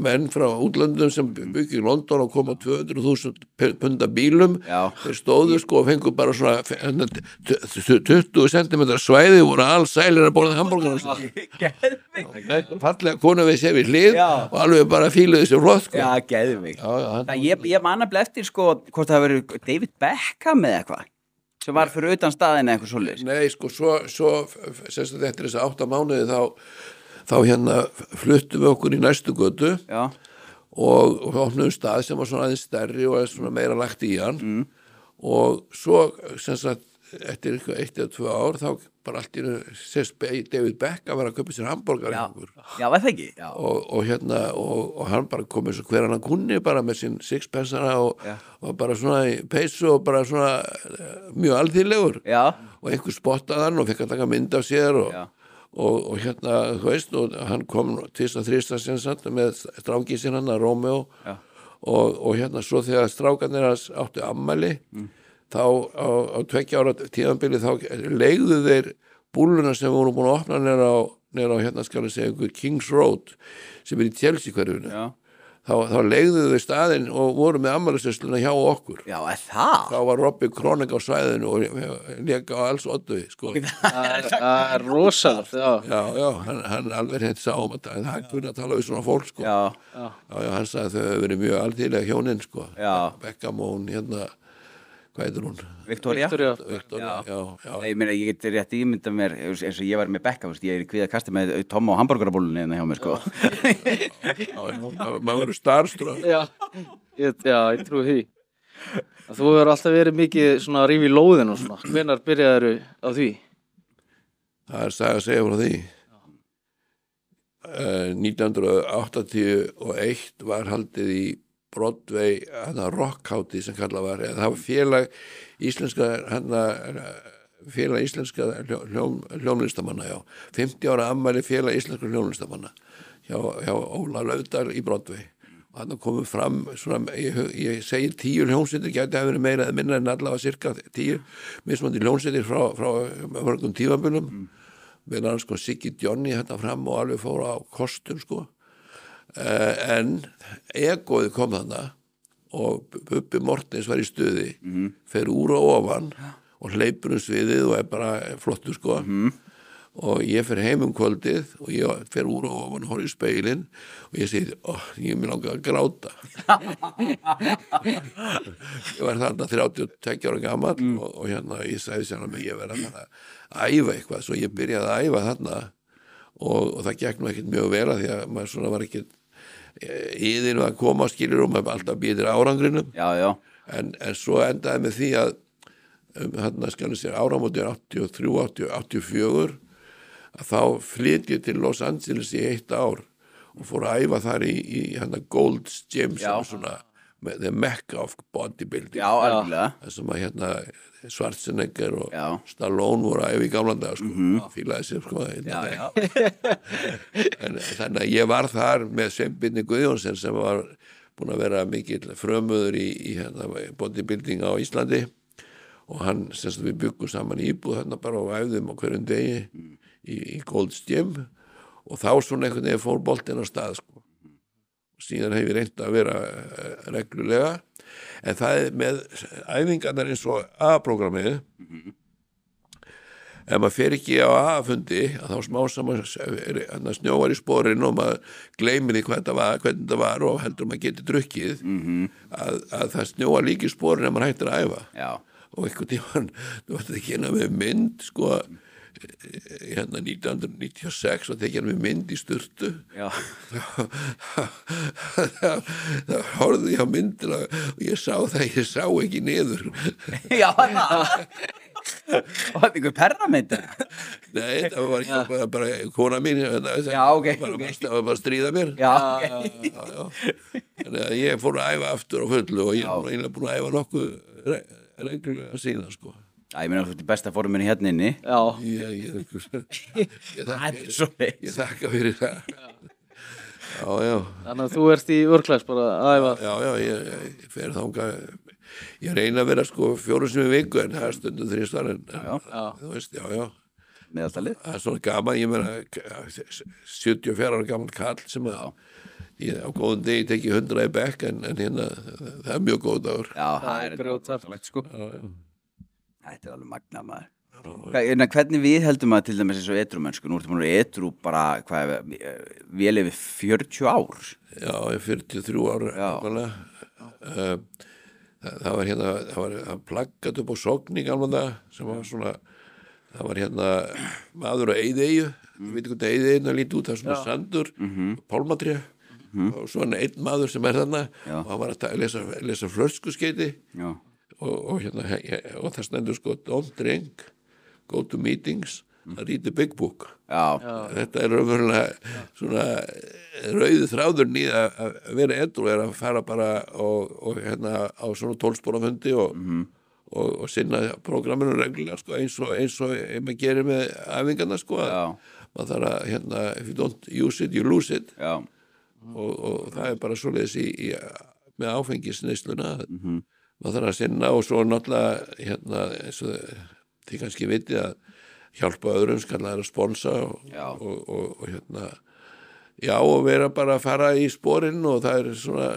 menn frá útlöndum sem byggja í London og koma 200.000 punda bílum þeir stóðu sko og fengu bara svona 20 cm svæði voru alls sælir að borða hambúrgarna fallega konu við sér við hlið og alveg bara fíluði sér flott sko. Geðvig ég man að bleftir sko hvort það verið David Beckham eða eitthvað sem var fyrir utan staðina eitthvað svoleiðis nei sko svo eftir þess 8 mánuði þá fluttum við okkur í næstu götu og við opnum stað sem var svona aðeins stærri og svona meira lagt í hann og svo sem sagt eftir 1 eða 2 ár þá bara allt í David Beckham var að köpa sér hambúrgar var það ekki og hann bara kom eins og hver hann kunni bara með sinn sixpensana og bara svona í peysu og bara svona mjög alþýðlegur og einhver spottaði hann og fekk að taka mynd af sér og þú veist og hann kom til þess að þrista sinnsand með stráki sinn hann að Rómeó og svo þegar strákarnir áttu ammæli þá á 2 ára tíðanbili þá leigðu þeir búluna sem voru búin að opna nýra á skal ég segja einhver Kings Road sem í Chelsea hverjunu þá leigðu þau staðinn og voru með ammælisveisluna hjá okkur þá var Robbi Kronik á svæðinu og léka á alls oddu sko. það rosalegt hann alveg hendt sá en hann kunni að tala við svona fólk sko. hann sagði að þau hefur verið mjög alþýðlega hjónin sko. Beckham og hún hvað heitir hún? Victoria. Ég meina, ég get rétt ímynda mér eins og ég var með Beckham, ég er í kvíða kasti með Tom og hambúrgarabúlunni hjá mér sko. maður verður starstruck ég trúi því þú hefur alltaf verið mikið svona að rífa í lóðin og svona, hvenær byrjaðu á því? það saga að segja frá því 1981 var haldið í Broadway, rockhátíð sem kallað var, það var félag íslenska hljómlistamanna 50 ára afmæli félag íslenska hljómlistamanna hjá Óla Laufdal í Broadway og hann komið fram svona, ég segi 10 hljómsveitir, gæti að verið meira eða minna en allavega cirka 10 mismandi hljómsveitir frá mörgum tímabölum meðan sko Siggi Johnny fram og alveg fór á kostum sko en egoið kom þarna og Bubbi Mortens var í stuði fer úr og ofan og hleypur sviðið og bara flottur sko og ég fer heim kvöldið og ég fer úr og ofan horf í speilin og ég segi, ég mér langar að gráta. Ég var þarna 32 ára gamall og ég sagði sjálf mig, ég verði að æfa eitthvað, svo ég byrjaði að æfa þarna og það gekk nú ekkert mjög vel að því að maður svona var ekkert íðinu að koma skilur og maður alltaf býðir árangrinum. Já. En svo endaði með því að þarna skal ég segja áramóti 83, 84 að þá flyt ég til Los Angeles í 1 ár og fór að æfa þar í Gold's Gym sem er svona með the mecca of bodybuilding. Já, alveg. Það sem að Schwarzenegger og Stallone voru að æfa í gamla daga sko, fílaði sér sko. Þannig að ég var þar með Sveinbirni Guðjónsson sem var búin að vera mikill frömuður í bodybuilding á Íslandi og hann, semst við byggum saman íbúð þarna bara og æfðum á hverjum degi í Gold's Gym og þá svona einhvern veginn fór boltinn á stað sko. Og síðan hef ég reynt að vera reglulega en það er með æfingarnar eins og A-programmið ef maður fer ekki á A-fundi að þá smá saman snjóar í sporin og maður gleymir því hvernig það var og heldur maður geti drukkið að það snjóar líka í sporin ef maður hættir að æfa og einhvern tímann, þú vart ekki hérna með mynd sko 1996 og tekið hann með mynd í sturtu það horfði ég á myndina og ég sá ekki niður Já, og það einhver perramynd Nei, það var ekki bara kona mín það var bara að stríða mér Þannig að ég fór að æfa aftur á fullu og ég er eiginlega búin að æfa nokkuð reglulega síðan sko ég meina þú ert í besta formin hérna inni ég þakka fyrir það já Þannig að þú ert í örklass bara að æfa Já, ég fer þangað ég reyna að vera sko 4 sinnum í viku en það er stundum 3 staðar þú veist, já meðaltalið það er svona gaman, ég meina 74 ára gaman kall sem að á góðum degi teki 100 í bekk en hérna, það er mjög góð dagur það er grjótarlegt sko Þetta er alveg magna maður Hvernig við heldum að til dæmis eins og edrúmennsku nú ertu búin að edrú bara vel yfir 40 ár Já, 43 ár það var hérna það var plaggat upp á Sogni gamla dag sem var svona það var hérna maður á Eyðeyju ég veit ekki hvað Eyðeyjuna líti út það er svona sandur, pálmatré og svona einn maður sem þarna og hann var að lesa flöskuskeiti og það stendur sko don't drink, go to meetings read the big book þetta er raunverulega svona rauði þráðurinn í að vera edrú er að fara bara og á svona 12 spora fundi og sinna prógraminu reglulega sko eins og maður gerir með æfingarna sko maður þarf að if you don't use it, you lose it og það er bara svoleiðis með áfengisneysluna maður þarf að sinna og svo náttúrulega eins og þið kannski vitið að hjálpa öðrum skallar að sponsa og og vera bara að fara í sporin og það er svona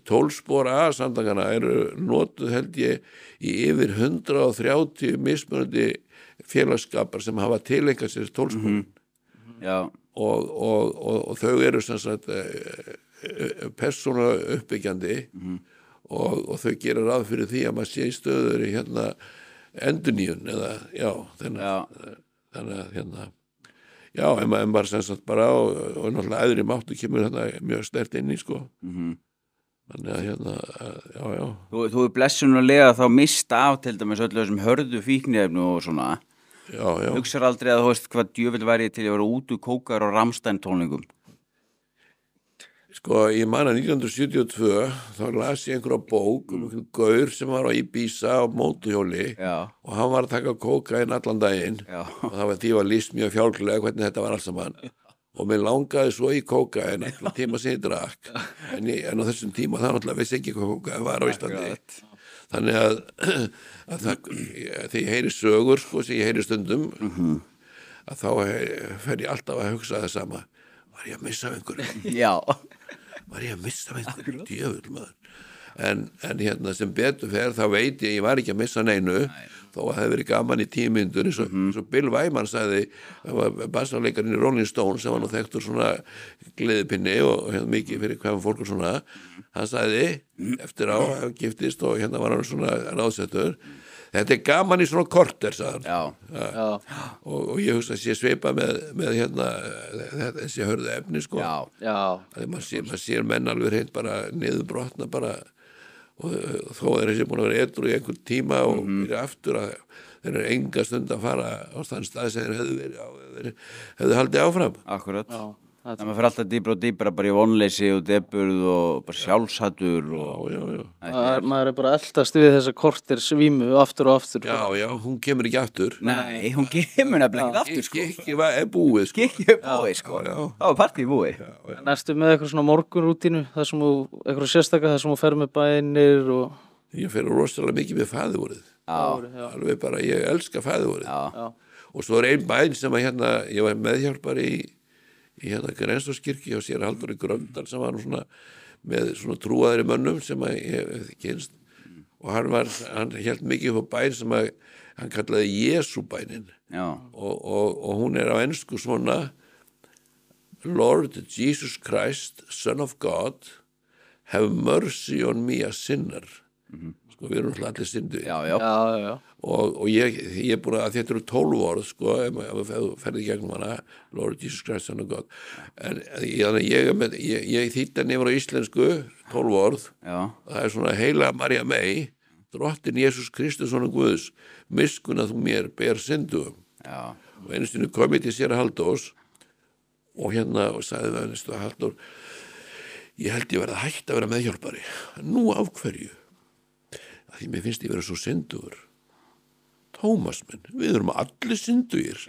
12 spor A-samtakana eru notuð held ég í yfir 130 mismunandi félagskapar sem hafa tilengað sér 12 sporin og þau eru sem sagt persónu uppbyggjandi og þau gera ráð fyrir því að maður sé í stöður í endurnýjun eða þannig að ef maður sem sagt bara og náttúrulega æðri máttu kemur mjög sterkt inn í sko þannig að Þú er blessunulega þá mista af til dæmis öllu þessum hörðu fíkniefnu og svona hugsar aldrei að þú veist hvað djöfull væri til að vera út úr kókar og Rammstein tónlingum Sko, ég man að 1972 þá las ég einhverja bók einhvern gaur sem var á Ibiza á mótuhjóli og hann var að taka kókain allan daginn og það var lýst mjög fjálglega hvernig þetta var alls saman og mér langaði svo í kókain allan tíma sem ég drakk en á þessum tíma það náttúrulega vissi ekki hvað kókain var á Íslandi þannig að þegar ég heyri sögur sko sem ég heyri stundum að þá fer ég alltaf að hugsa það sama var ég að missa af einhverju? Var ég að missa af einhverju? Djöfull maður. en hérna sem betur fer þá veit ég var ekki að missa neinu þó að það hefði verið gaman í 10 mínútur eins og Bill Wyman sagði, bassarleikarinn í Rolling Stones sem var nú þekktur svona gleðipinni og hérna mikið fyrir hvað fólk og svona, hann sagði eftir á að giftist og hérna var hann svona ráðsettur, þetta gaman í svona korter, sagði hann. Og ég hugsa að sé sveipa með hérna þessi hörðu efni, sko. Maður sér menn alveg hreint bara niðurbrotna bara og þó er þessi búin að vera edrú í einhvern tíma og byrja aftur að þeir eru enga stund að fara á þann stað sem þeir hefðu haldið áfram. Akkurat. Það maður fyrir alltaf dýbra og dýbra bara í vonleysi og deburð og bara sjálfshattur og... Maður bara eldast við þessa korter svímu aftur og aftur. Já, hún kemur ekki aftur. Nei, hún kemur nefnilega ekki aftur, sko. Skikki er búið, sko. Skikki er búið, sko. Það var partíð búið. Næstu með eitthvað svona morgunrútínu, það sem þú, eitthvað sérstaka, það sem þú fer með bænir og... Ég fer rosalega mikið með fæðuvorið. Alveg bara, ég elska fæðuvorið. Og svo er ein bæn sem að hérna, ég var meðhjálpari í hérna Grensáskirkju og sér Halldóri Gröndal sem var nú svona með svona trúaðri mönnum sem að ég kynst og hann hélt mikið upp á bæn sem að hann kallaði Jesúbænin og hún er á ensku svona Lord Jesus Christ, Son of God, have mercy on me a sinner. Sko við erum allir syndu og ég er búin að þetta eru 12 orð, sko, ef þú ferði gegnum hana, Lord Jesus Christ, Son of God, en ég þýddi hann yfir á íslensku 12 orð, það er svona heila María mey, drottin Jesús Kristus sonur Guðs, miskunn þú mér ber syndugum. Og einu sinni kom ég til séra Halldórs og hérna og sagði það næstu að Halldór, ég held ég verið að hætta að vera meðhjálpari. Nú af hverju? Því mér finnst ég vera svo syndugur. Tómas minn, við erum allir syndugir,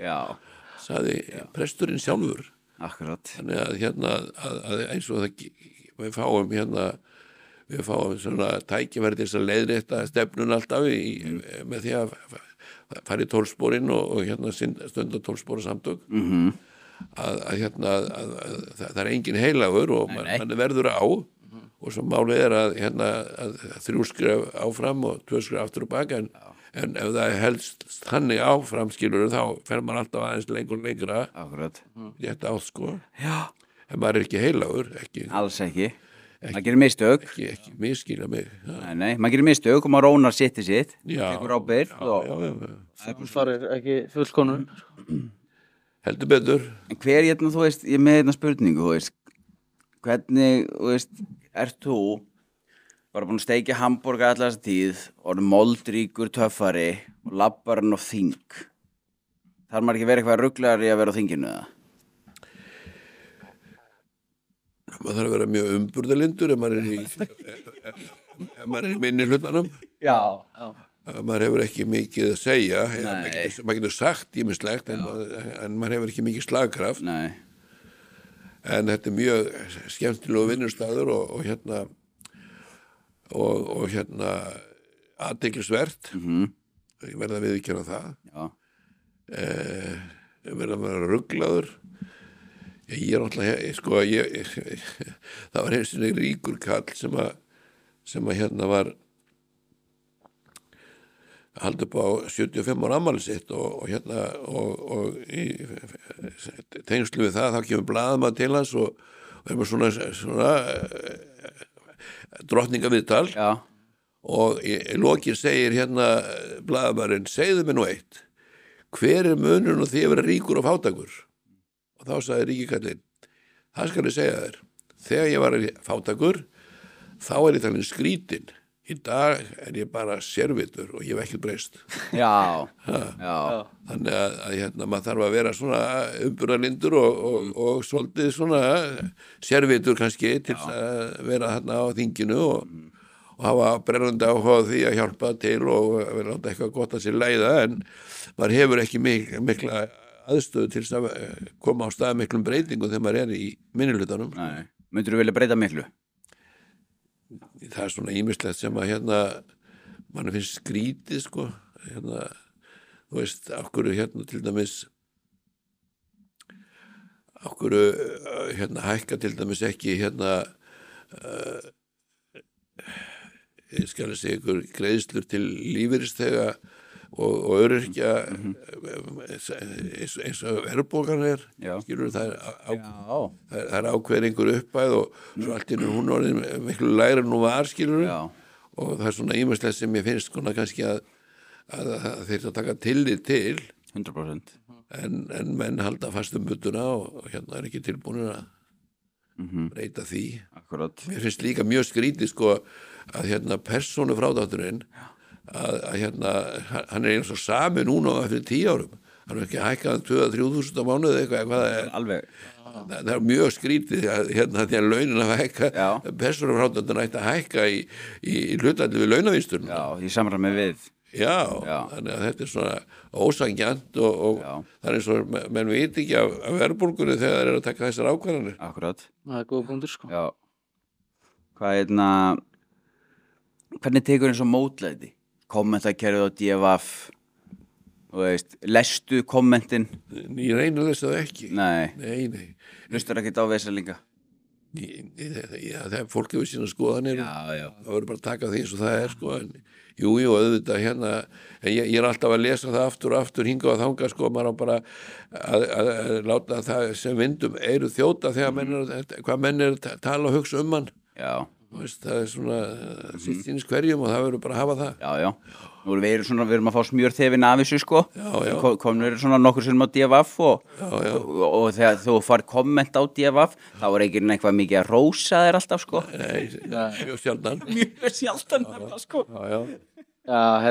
sagði presturinn sjálfur. Akkurat. Þannig að hérna, að eins og það, við fáum svona tækifæri til þess að leiðrétta stefnun alltaf með því að fara í 12-sporin og hérna stunda 12-spora samtök. Að hérna, það er engin heilagur og mann verður á. Og svo málið er að, hérna, að 3 skref áfram og 2 skref aftur og baka en ef það helst þannig áfram skilur þá fer maður alltaf aðeins lengra. Akkurat. Rétt átt, sko. En maður er ekki heilagur, ekki. Alls ekki. Maður gerir mistök. Ekki misskilja mig. Nei, maður gerir mistök og maður rónar sitt í sitt. Tekur ábyrgð og... Það farir ekki fullkonun. Heldur betur. En hver, hérna, þú veist, ég með hérna spurningu, þú veist, hvernig, þú veist, ert þú bara búin að steikja hamborga allar þessa tíð, orðin moldríkur töffari og labbar hann á þing. Þarf maður ekki verið eitthvað ruglari að vera á þinginu eða? Maður þarf að vera mjög umburðalindur ef maður er í minni hlutanum. Já. Maður hefur ekki mikið að segja, maður getur sagt ýmislegt en maður hefur ekki mikið slagkraft. Nei. En þetta er mjög skemmtilegu vinnustæður og hérna athyglisvert. Ég verð að viðurkenna það. Ég verð að vera ruglaður. Ég er náttúrulega, sko, það var eins og ríkur kall sem að hérna var að halda upp á 75 ára afmæli sitt og hérna og í tengslu við það þá kemur blaðamaður til hans og er með svona drottningaviðtal og í lokin segir hérna blaðamaðurinn, segðu mér nú eitt, hver er munurinn á því að vera ríkur og fátækur? Og þá sagði ríkikallinn, það skal ég segja þér, þegar ég var fátækur þá er ég talin skrítinn. Í dag er ég bara sérvitur og ég hef ekkert breyst. Já. Þannig að hérna, maður þarf að vera svona umburðarlindur og svolítið svona sérvitur kannski til að vera þarna á þinginu og hafa brennandi áhuga á því að hjálpa til og vera láta eitthvað gott að sér leiða en maður hefur ekki mikla aðstöðu til að koma á stað miklum breytingum þegar maður er í minnihlutanum. Nei. Myndirðu vilja breyta miklu? Það er svona ýmislegt sem að hérna mann finnst skrítið, sko, hérna, þú veist, okkur hérna til dæmis okkur hérna hækka til dæmis ekki hérna skal ég segja ykkur greiðslur til lífeyrisþega og öryrkja eins og verðbólgan skilur það er ákveðin einhver uppæð og svo allt í hún orðin miklu lægra en nú var skilur og það er svona ýmislegt sem ég finnst svona kannski að þeir taka tillit til 100% en menn halda fast budduna og hérna er ekki tilbúinir að breyta því. Akkurat. Mér finnst líka mjög skrítið sko að hérna persónufrádrátturinn að hérna hann er eins og sami núna fyrir 10 árum. Hann er ekki hækkað 2-3.000 á mánuði eitthvað það er alveg. Það er mjög skrítið að hérna því að launin að hækka persónufrádrátturinn ætti að hækka í hlutfalli við launavísturinn. Já, í samræmi við. Já, þannig að þetta er svona ósangjant og það er eins og menn veit ekki af verðbólgunni þegar þeir eru að taka þessar ákvarðanir. Akkurat. Það er góð punktur sko. Já. Hvað hvernig tekur eins og mótlæti? Kommentakerfið á DFF, þú veist, lestu kommentin? Ég reyni að lesa það ekki. Nei. Hlustar ekkert á vesalinga? Það er fólk hefur sína skoðanir það verður bara að taka því eins og það er sko en jú, auðvitað hérna en ég er alltaf að lesa það aftur og aftur hinga og þanga sko, maður á bara að láta það sem vindum eru þjóta þegar hvað menn er að tala og hugsa hann veist, það er svona síns hverjum og það verður bara að hafa það Já, nú við erum að fá smjörþefin af þessu sko komnur svona nokkur sem á DFF og þegar þú far komment á DFF þá er ekki eitthvað mikið að rósa þér alltaf sko Nei, mjög sjaldan sko Já,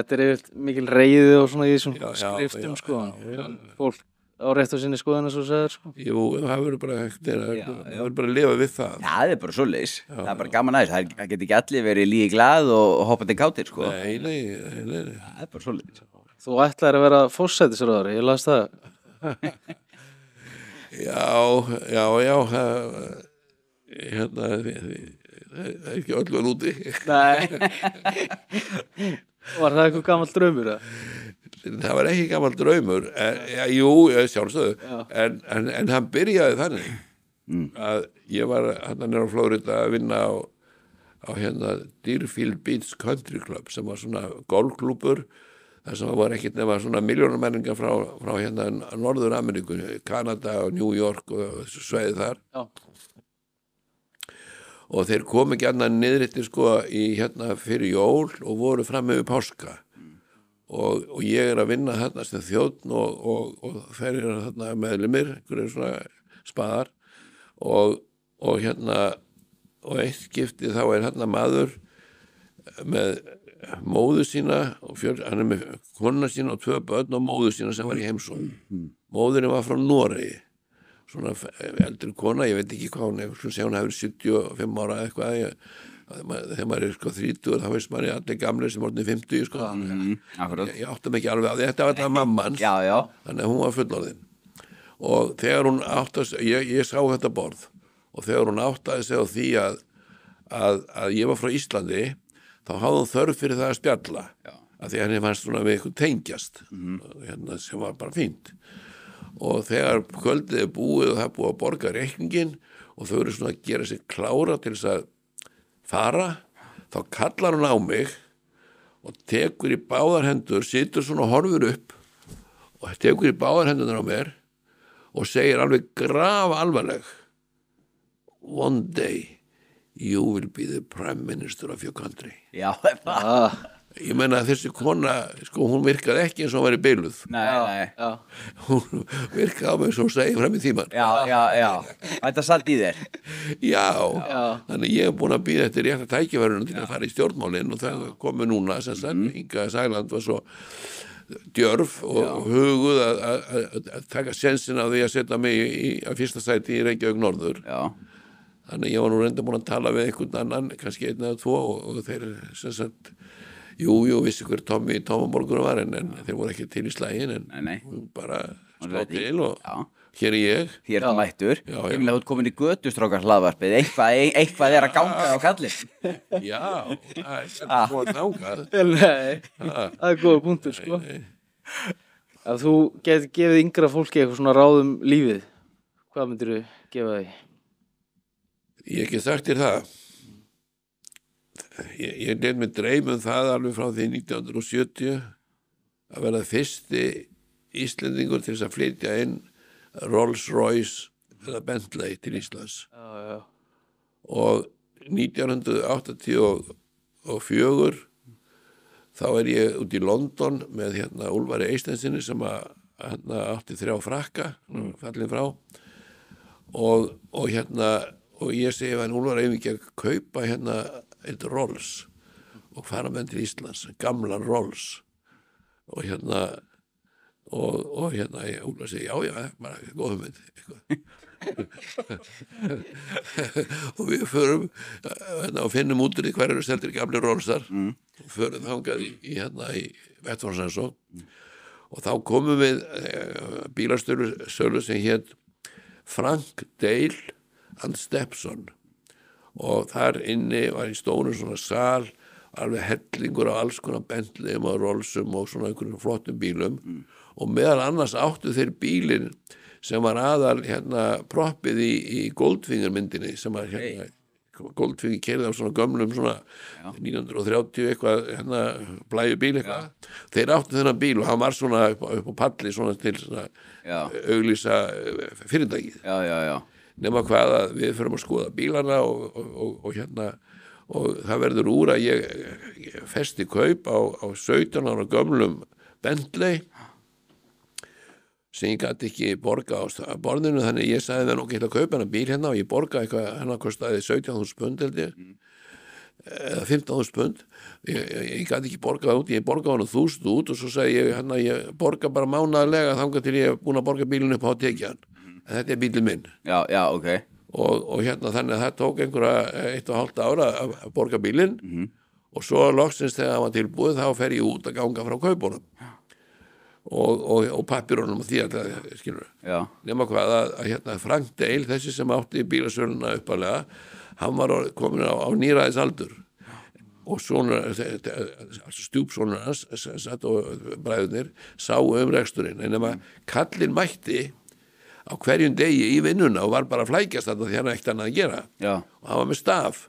þetta er mikil reiði og svona í þessum skriftum sko fólk á rétt á sinni skoðan eins og segir sko. Jú, það verður bara að lifa við það. Já, það er bara svoleiðis. Það er bara gaman aðeins. Það getur ekki allir verið lígi glað og hoppandi kátir sko. Nei. Það er bara svoleiðis. Þú ætlar að vera forsætisráðari, ég las það. Já, hérna, það er ekki öllu úti. Nei. Var það eitthvað gamall draumur það? Það var ekki gamall draumur jú, sjálfsögðu en hann byrjaði þannig að ég var hann á Flórida að vinna á hérna Deerfield Beach Country Club sem var svona golfklúbur þar sem var ekkert nema svona milljónarmenningar frá hérna Norður Ameríku, Kanada og New York og sveiði þar og þeir kom ekki annað niðrittir sko í hérna fyrir jól og voru fram með páska og ég er að vinna þarna sem þjónn og þeir eru þarna meðlimir, einhverjum svona spaðar og hérna og eitt skipti þá er hérna maður með móður sína og hann er með konuna sína og 2 börn og móður sína sem var í heimsókn móðurinn var frá Noregi svona eldri kona, ég veit ekki hvað hún er hún hefur 75 ára eitthvað þegar maður er sko 30 þá veist maður allir gamlir sem orðin 50 sko ég átti mig ekki alveg á því þetta var þetta mamman þannig að hún var fullorðin og þegar hún ég sá þetta borð og þegar hún áttaði sig á því að ég var frá Íslandi þá hafði hún þörf fyrir það að spjalla af því að henni fannst svona við eitthvað tengjast hérna, sem var bara fínt og þegar kvöldið er búið og það er búið að borga reikningin og þau eru svona að gera sig klára til þess að fara, þá kallar hún á mig og tekur í báðar hendur, situr svona og horfir upp og tekur í báðar hendunar á mér og segir alveg graf alvarleg one day you will be the prime minister of your country. Já, það. Ég meina að þessi kona, sko, hún virkaði ekki eins og hún var í beiluð. Nei. Hún virkaði á mig svo segi fram í tíman. Já. Þetta satt í þér. Já. Þannig ég hef búin að bíða eftir rétta tækifærunum til að fara í stjórnmálin og það komu núna, sem sagt, Inga Sæland var svo djörf og huguð að taka sensin á því að setja mig á fyrsta sæti í Reykjavík Norður. Já. Þannig ég var nú reynda búin að tala við einhvern annan, kannski 1 eða 2 og þeir, sem sagt, jú, vissi hver Tómamorgur var en þeir voru ekki til í slægin en bara slá til og hér er ég. Hér er mættur. Ég vil að þú ert komin í götustrákar hlaðvarpið. Eitthvað er að ganga á kallið. Já, það er góð þangað. Nei, það er góða punktur, sko. Ef þú getur gefið yngra fólki eitthvað svona ráð lífið, hvað myndirðu gefa því? Ég get sagt þér það. ég lét mig dreymum það alveg frá því 1970 að verða fyrsti Íslendingur til þess að flytja inn Rolls-Royce eða Bentley til Íslands. Já. Og 1984 þá ég út í London með Úlfari Eystensinni sem átti 3 frakka, fallin frá og ég segi hann Úlfar ef ekki að kaupa eitt Rolls og fara með til Íslands, gamlan Rolls og Úlfar segi já, bara góðum mynd og við förum og finnum út í hver eru seldir gamli Rollsar og förum þangað í vettvarsrannsókn og þá komum við bílasölu sem hét Frank Dale and Stepson og þar inni var í stórum svona sal alveg hellingur á alls konar Bentleyum og Rollsum og svona einhverjum flottum bílum og meðal annars áttu þeir bílinn sem var aðal proppið í Goldfinger myndinni sem var Goldfinger keyrði á svona gömlum svona 1930 eitthvað blæju bíl eitthvað þeir áttu þennan bíl og hann var svona upp á palli svona til svona auglýsa fyrirtækið nema hvað að við förum að skoða bílana og það verður úr að ég festi kaup á 17 ára gömlum Bentley sem ég gæti ekki borga á borðinu þannig ég sagði það nokkuð ekki að kaupa hennar bíl og ég borga eitthvað, hennar kostaði 17.000 pund held ég eða 15.000 pund ég gæti ekki borga það út, ég borga hann 1.000 út og svo sagði ég ég borga bara mánaðarlega þangað til ég búin að borga bílinn upp á tekjan en þetta bílinn minn ok og þannig að það tók einhverja 1,5 ára að borga bílinn og svo loksins þegar það var tilbúið þá fer ég út að ganga frá kaupunum og pappirunum og því að skilur nema hvað að Frank Dale þessi sem átti bílasöluna uppalega hann var komin á níræðisaldur og stjúpsonur hans satt og bræðurnir sáu reksturinn en nema kallinn mætti á hverjum degi í vinnuna og var bara að flækjast þetta því hann ekkert annað að gera og hann var með staf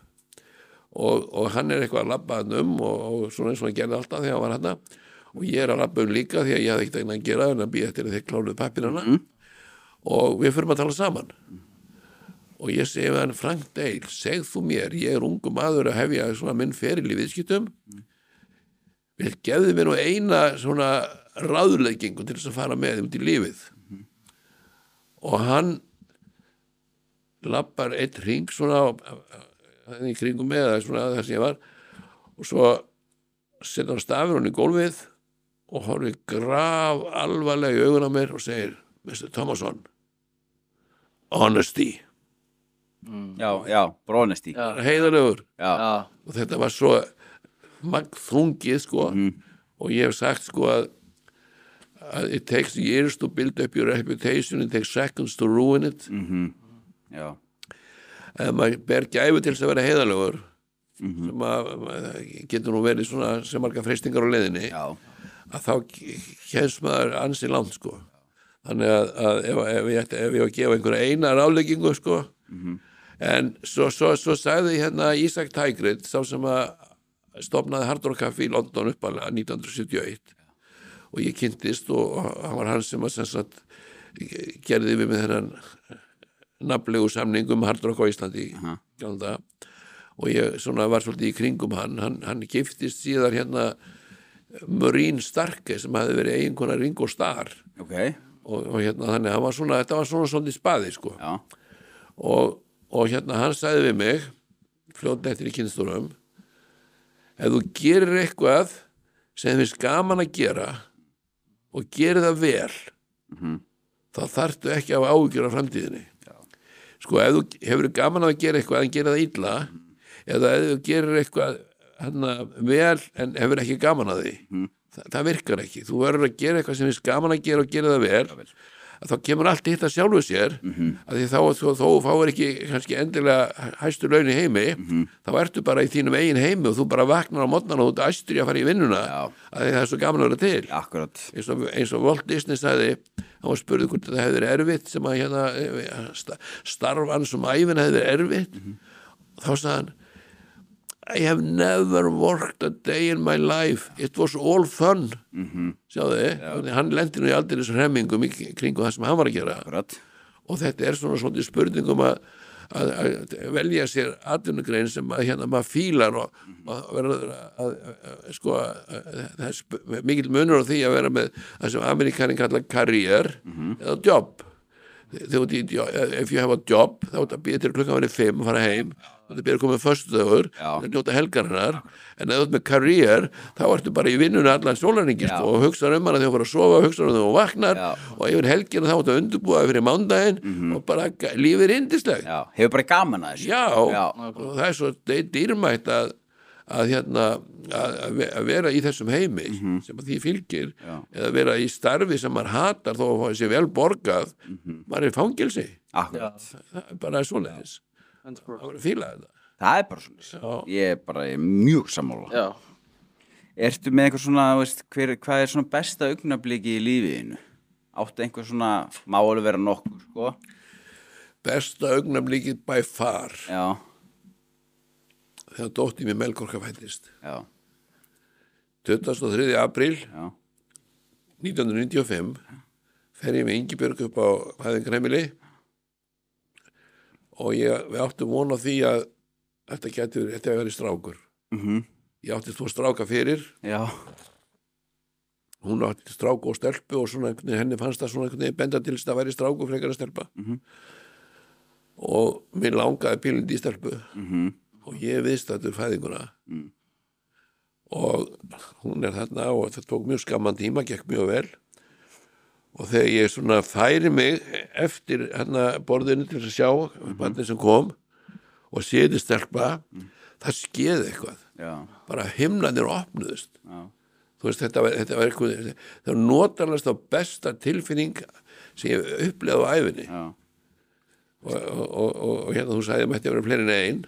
og hann eitthvað að labba hann og svona eins og hann gerði alltaf þegar hann var hann og ég að labba líka því að ég hafði ekkert að gera en að býja eftir að þeir kláruðu pappirana og við förum að tala saman og ég segi við hann Frank Dale, segð þú mér ég ungu maður að hefja svona minn feril í viðskiptum við gefðu mér nú eina svona ráðleggingu til þess að fara með út í lífið og hann labbar einn hring svona í kringum með svona þar sem ég var og svo setja hann stafir hann í gólfið og horfir graf alvarlega í augun á mér og segir Mr. Thomason honesty honesty heiðarlegur og þetta var svo magnþrungið og ég hef sagt að it takes years to build up your reputation, it takes seconds to ruin it ef maður ber gæfu til þess að vera heiðarlegur sem að getur nú verið svona sem margar freistingar á leiðinni að þá kemst maður ansi langt þannig að ef ég að gefa einhverja eina ráðleggingu en svo sagði Isaac Tigrid sá sem að stofnaði Hard Rock Café í London uppalega 1971 og ég kynntist og hann var hans sem að gerði við með þennan nafnlegu samning Hard Rock á Íslandi og ég var svolítið í kringum hann giftist síðar Maureen Starkey sem hafði verið eiginkona Ringo Starr og þannig þetta var svona svolítið spaði og hann sagði við mig fljótlega eftir í kynstúrum ef þú gerir eitthvað sem þið finnst gaman að gera og gerir það vel þá þarftu ekki að hafa áhyggjur af framtíðinni ef þú hefur gaman að gera eitthvað en gera það illa eða ef þú gerir eitthvað vel en hefur ekki gaman að því það virkar ekki, þú verður að gera eitthvað sem finnst gaman að gera og gera það vel að þá kemur allt hitt að sjálfu sér að því þá fáir ekki kannski endilega hæstu laun í heimi þá ertu bara í þínum eigin heimi og þú bara vaknar á morgnana og þú ert æstur í að fara í vinnuna að því það er svo gaman að vera til eins og Walt Disney sagði hann var spurður hvort það hefði verið erfitt sem að starf hans ævina hefði verið erfitt þá sagði hann I have never worked a day in my life, it was all fun. Sjáðu, hann lendi nú í aldrei þessum hremmingum í kringu það sem hann var að gera. Akkurat. Og þetta svona svolítið spurningum að velja sér atvinnugrein sem að hérna maður fílar og verður sko, það mikill munur á því að vera með það sem Amerikanin kalla career eða job. If you have a job, þá að býða til klukkan verið 5 og fara heim, þá býða komið föstudagur, njóta helgarinnar, en ef þú ert með career, þá ertu bara í vinnunni allan sólarhringinn og hugsaður hana þegar þú fara að sofa, hugsaður þegar þú vaknar og yfir helgina þá ertu að undirbúa fyrir mándaginn og bara lífið yndislegt. Já, hefur bara gaman að þessu. Já, og það svo dýrmætt að vera í þessum heimi sem að því fylgir eða vera í starfi sem maður hatar þó að það sé vel borgað maður fangelsi. Akkurat. Það bara svoleiðis það fíla þetta. Það bara svona ég er mjög sammála. Já. Ertu með eitthvað svona, veist, hvað svona besta augnabliki í lífiðinu? Áttu einhver svona, má alveg vera nokkur, sko? Besta augnablikið by far. Já. Þegar dóttir mér Melkorka fæddist. Já. 23. apríl 1995 fer ég með Ingibjörg upp á fæðingarheimili og við áttum von á því að þetta gæti verið strákur. Ég átti 2 stráka fyrir. Já. Hún átti stráku og stelpu og svona henni fannst það svona benda til þess að væri stráku frekar að stelpa. Og mér langaði pílindi í stelpu. Og ég viðst þetta fæðinguna og hún þarna og það tók mjög skamman tíma, gekk mjög vel og þegar ég svona færi mig eftir borðinu til að sjá barnið sem kom og séði stelpa, það skeði eitthvað. Bara himnarnir opnuðust. Þú veist, þetta var eitthvað, það var notalegast á besta tilfinning sem ég upplifði á ævinni. Og hérna þú sagði að mætti að vera fleiri en ein.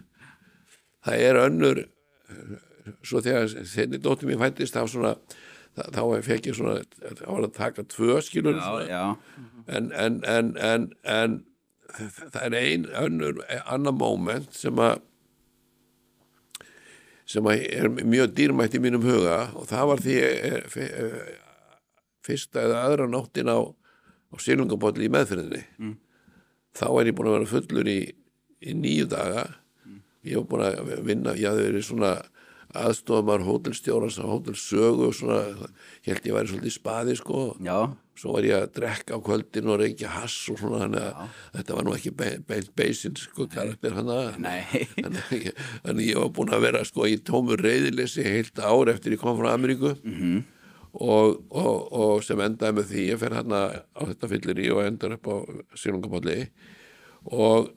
Það önnur svo þegar þenni dóttir mér fæddist þá fekk ég svona þá var að taka 2 skilur en það ein önnur annar moment sem að mjög dýrmætt í mínum huga og það var því fyrsta eða aðra nóttin á Silungapolli í meðferðinni. Þá ég búin að vera fullur í 9 daga. Ég var búin að vinna, ég hafði verið svona aðstofamar hótelstjórans á hótelsögu og svona, held ég væri svolítið spaði sko. Já. Svo var ég að drekka á kvöldin og reykja hass og svona, þannig að þetta var nú ekki beint beisinn sko karakter hana. Nei. Þannig ég var búin að vera sko í tómur reiðileysi heilt ár eftir ég kom frá Ameríku. Og sem endaði með því ég fer hana á þetta fyllirí og endar upp á Silungapolli og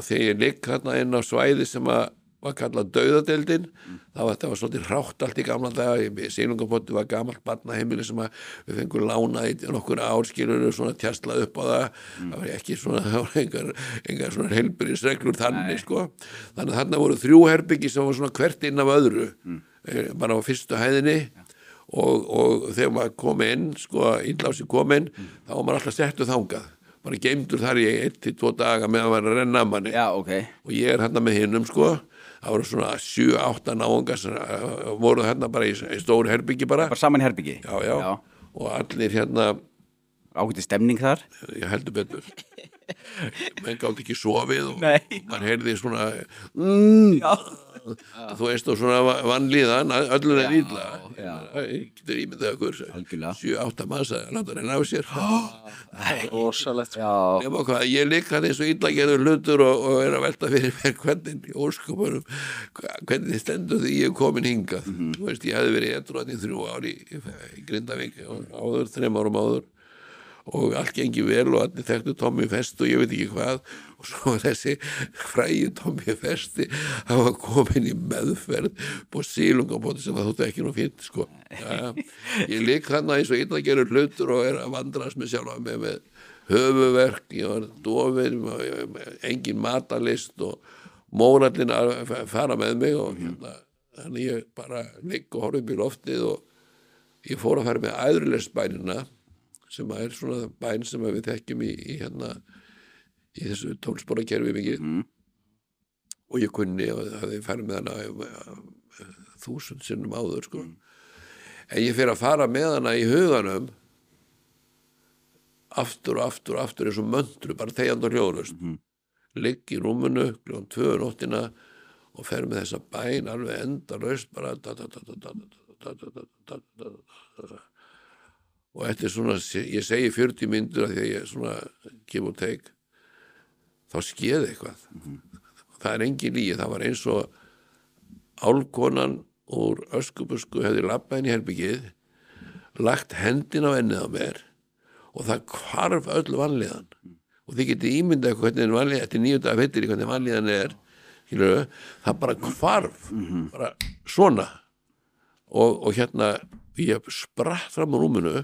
þegar ég ligg hérna inn á svæði sem var kallað dauðadeildin þá þetta var svolítið hrátt allt í gamla daga. Silungapolli var gamalt barnaheimili sem við fengum lánað í nokkur árskilur svona tjastlað upp á það var ekki svona, það var engar svona heilbrigðisreglur þannig sko. Þannig að þarna voru 3 herbyggi sem var svona hvert inn af öðru bara á fyrstu hæðinni og þegar maður kom inn sko, innlási kom inn þá var maður alltaf settur þangað bara geimdur þar í 1-2 daga meðan maður að renna að manni. Já, og ég hérna með hinnum sko það voru svona 7-8 náungar sem voru hérna bara í stóru herbyggi bara saman í herbyggi? Já. Og allir hérna ágæti stemning þar? Ég heldur betur menn gátt ekki sofið og maður heyrði svona þú veist og svona vanlíðan öllur illa ég getur ímyndað okkur 7-8 manns að láta reyna á sér rosalegt ég líka eins og illa gerður hlutur og að velta fyrir mér hvernig stendur því ég komin hingað þú veist ég hefði verið edrú 3 ár í Grindavík áður 3 árum áður og allt gengi vel og allir þekktu Tommy Fest og ég veit ekki hvað og svo þessi frægi Tommy Festi hann var komin í meðferð på Silungapolli sem það þóttu ekki nú fínt sko. Ég lík þarna eins og illa gerur hlutur og að vandrast með sjálf með höfuverk, ég var dofin engin matarlist og mórallin að fara með mig og hérna, þannig ég bara lík og horf upp í loftið og ég fór að fara með æðrulestbænina sem svona bæn sem við þekkjum í þessu tólsporakerfi mikið og ég kunni og hafði farið með hana 1000 sinnum áður sko. En ég fer að fara með hana í huganum aftur og aftur og aftur eins og möndru, bara þegjandi og hljóðlaust. Ligg í rúminu klukkan 2 nóttina og fer með þessa bæn alveg endalaust bara og eftir svona, ég segi 40 mínútur að því að ég svona give og take, þá skeði eitthvað. Það engin lygi, það var eins og álkonan úr Öskubusku hefði labbað inn í herbyggið, lagt hendina á ennið á mér og það hvarf öll vanlíðan. Og þið getið ímyndað eitthvað hvernig vanlíðan, eftir 9 daga fettir í hvernig vanlíðan skilurðu, það bara hvarf, bara svona. Og hérna, ég spratt fram á rúminu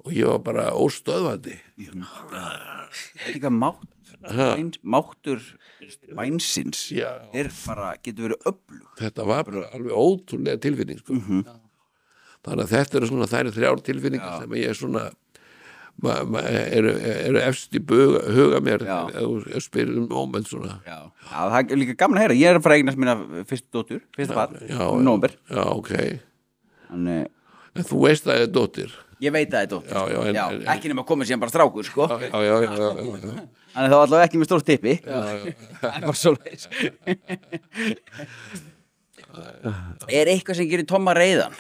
og ég var bara óstöðvandi. Líka máttur vænsins bara, getur verið öflug. Þetta var bara alveg ótrúlega tilfinning sko. Þannig að þetta svona, það 3 tilfinningar sem ég svona eru efst í huga mér ef þú spyrir moment svona. Það er líka gaman að heyra. Ég að fara að eignast mína fyrstu dóttur, fyrsta barn, nóvember. Já, ok. En þú veist að það er dóttir? Ég veit að það er dóttir. Já, ekki nema að koma síðan bara strákur, sko. Já. Þannig þá allavega ekki með stórt tippi. Það er bara svoleiðis. Er eitthvað sem gerir Tomma reiðan?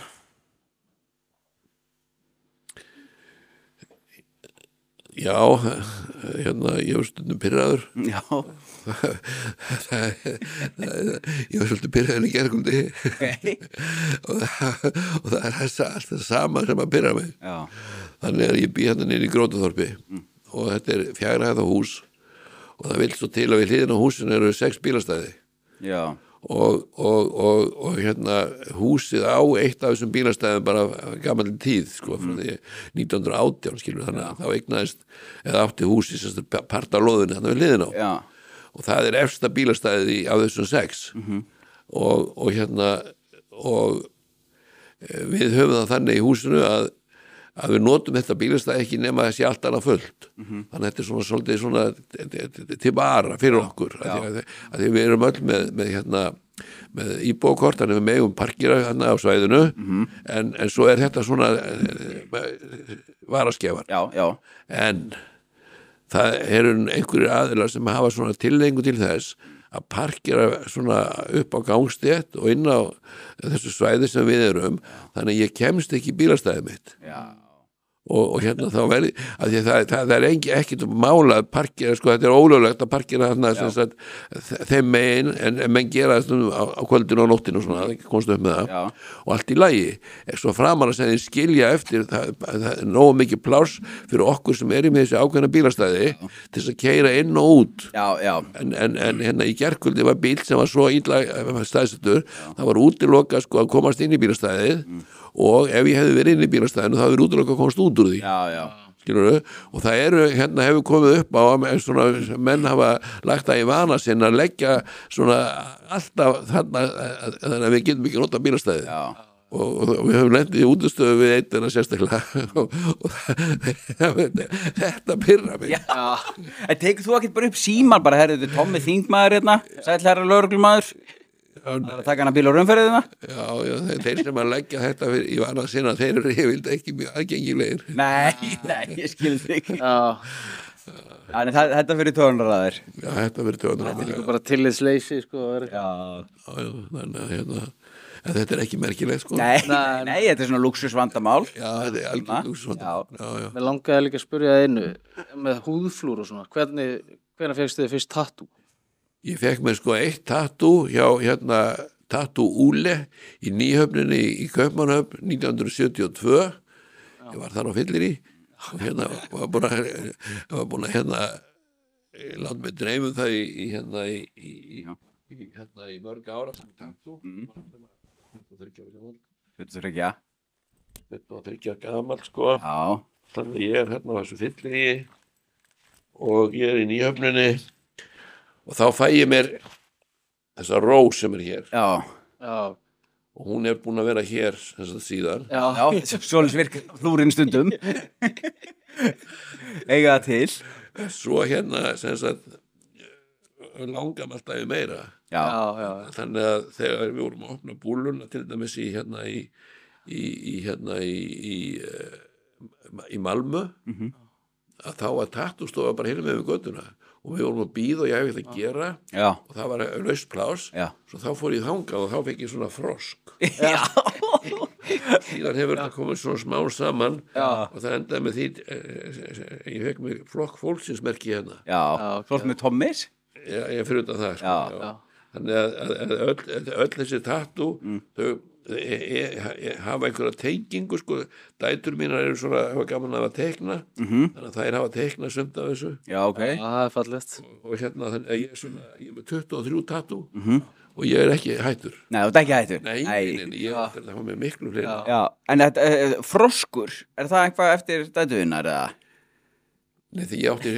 Já, hérna, ég var stundum pirraður. Já. Ég var svolítið pirraður í gærkvöldi. Og það er alltaf sama sem að pirra mig. Já. Þannig að ég bý hérna niður í Grótaþorpi og þetta er 4 hæða hús og það vill svo til að við hliðina á húsinu eru 6 bílastæði. Já. Og hérna húsið á eitt af þessum bílastæðum bara gamalli tíð sko, frá því 1918 skilur, þannig að þá eignaðist eða átti húsið sem part af lóðinu þannig við hliðina á. Já. Og það er efsta bílastæðið af þessum 6 og hérna og við höfum það þannig í húsinu að við notum þetta bílastæði ekki nema þessi allt annað fullt. Þannig að þetta er svona svolítið svona til bara fyrir okkur að því við erum öll með íbúðakort, þannig við megum parkera hérna á svæðinu en svo er þetta svona varaskefar. Já. En það eru einhverjir aðilar sem hafa svona tilhengu til þess að parkera svona upp á gangstétt og inn á þessu svæði sem við erum, þannig að ég kemst ekki í bílastæðið mitt. Já. Og hérna þá verði að það er ekkert mála að parkera sko, þetta er ólöglegt að parkera þarna þeim megin en menn gera það á kvöldinu og nóttinu svona, það komst upp með það og allt í lagi, svo framar að segja skilja eftir, það er nógu mikið pláss fyrir okkur sem erum í þessi ákveðna bílastæði til þess að keyra inn og út en hérna í gærkvöldi var bíl sem var svo illa staðsettur, það var útilokað sko að komast inn í bílastæðið og ef ég hefði verið inn í bílastæðinu þá hefur útilokað komast út úr því. Skilurðu? Og það hérna hefur komið upp á svona, menn hafa lagt það í vana sinn að leggja svona alltaf þarna þannig að við getum ekki nota bílastæði og við höfum lendið í útistöðu við eittina sérstaklega og þetta pirra mig. En tekur þú ekki bara upp síman bara, herrðu, Tommi þingmaður hérna, sæll herra lögreglumaður, það er að taka hana bíl á raunferðina? Já, þeir sem að leggja þetta í vana sinna, þeir eru yfirleitt ekki mjög aðgengilegir. Nei, ég skil þig ekki. Þannig þetta fyrir tjónaraðir. Já, þetta fyrir tjónaraðir. Þetta er bara tillitsleysi, sko. Já, þannig að en þetta er ekki merkilegt, sko. Nei, þetta er svona lúxusvandamál. Já, þetta er algjör lúxusvandamál. Mér langaði líka að spyrja það einu, með húðflúr og svona, hvenær fékkstu þið fyrst tattoo? Ég fekk mér sko eitt tattoo hjá hérna Tattoo Úle í Nýhöfninni í Kaupmannahöfn 1972. Ég var þar á Fyllirí og hérna var búin að hérna láta mig dreymum það í mörg ára sem tattoo. 23 gamall sko. Já. Þannig ég er hérna á þessu Fyllirí og ég er í Nýhöfninni og þá fæ ég mér þessa rós sem er hér. Já. Og hún er búin að vera hér síðan. Já, svoleiðis virkar flúrin stundum. Eiga það til. Svo hérna sem sagt langam alltaf í meira. Já, Þannig að þegar við vorum að opna búluna til dæmis í Malmö, að þá var tattústofa bara hérna með við göttuna og við vorum að bíða og ég hef eitthvað að gera já, og það var laust plás, já. svo þá fór ég þangað og þá fekk ég svona frosk. Já. Síðan hefur þetta komið svona smá saman og það endaði með því ég fekk mig flokk fólksinsmerki hérna. Já, svo með Tommis? Já, ég fyrir utan það, sko. Já. Þannig að öll þessi tattú, þau hafa einhverja tengingu, sko. Dætur mínar eru svona, hafa gaman að teikna, þannig að þær hafa teiknað sumt af þessu. Já, ok. Það er fallegt. Og hérna, þannig að ég er með 23 tattú og ég er ekki hættur. Nei, þú ert ekki hættur. Nei, ég það var með miklu fleiri. Já, en þetta, froskur, er það eitthvað eftir dætuðinnar eða? Nei, því ég átti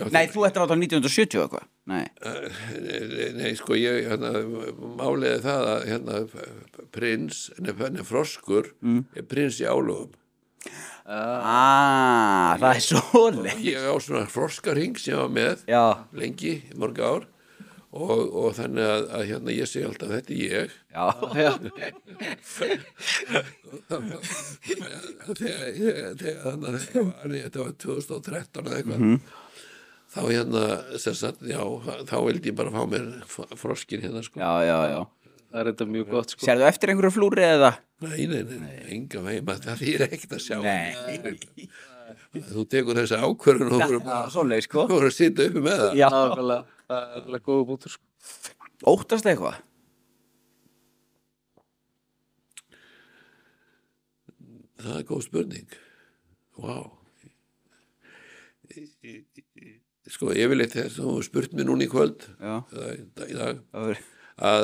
Nei, þú ættir átt á 1970 eitthvað. Nei, sko, málið er það að froskur er prins í álögum. það er svoleið. Ég á svona froskarhing sem ég var með lengi, mörg ár og þannig að ég segi alltaf þetta er ég. Já. Þetta var 2013 eða eitthvað þá sem sagt, þá vildi ég bara fá mér froskin hérna, sko. Já. Það er þetta mjög gott, sko. Sérðu eftir einhverju flúri eða? Nei, enga veginn, það er ekkert að sjá. Nei. Þú tekur þessi ákvörðun og Svoleið, sko. þú voru að sitja uppi með það. Já. Nákvæmlega. Það er alveg góða bútur, sko. Óttast eitthvað? Það er góð spurning. Vá. Sko, yfirleitt þegar þú spurt mér núna í kvöld í dag að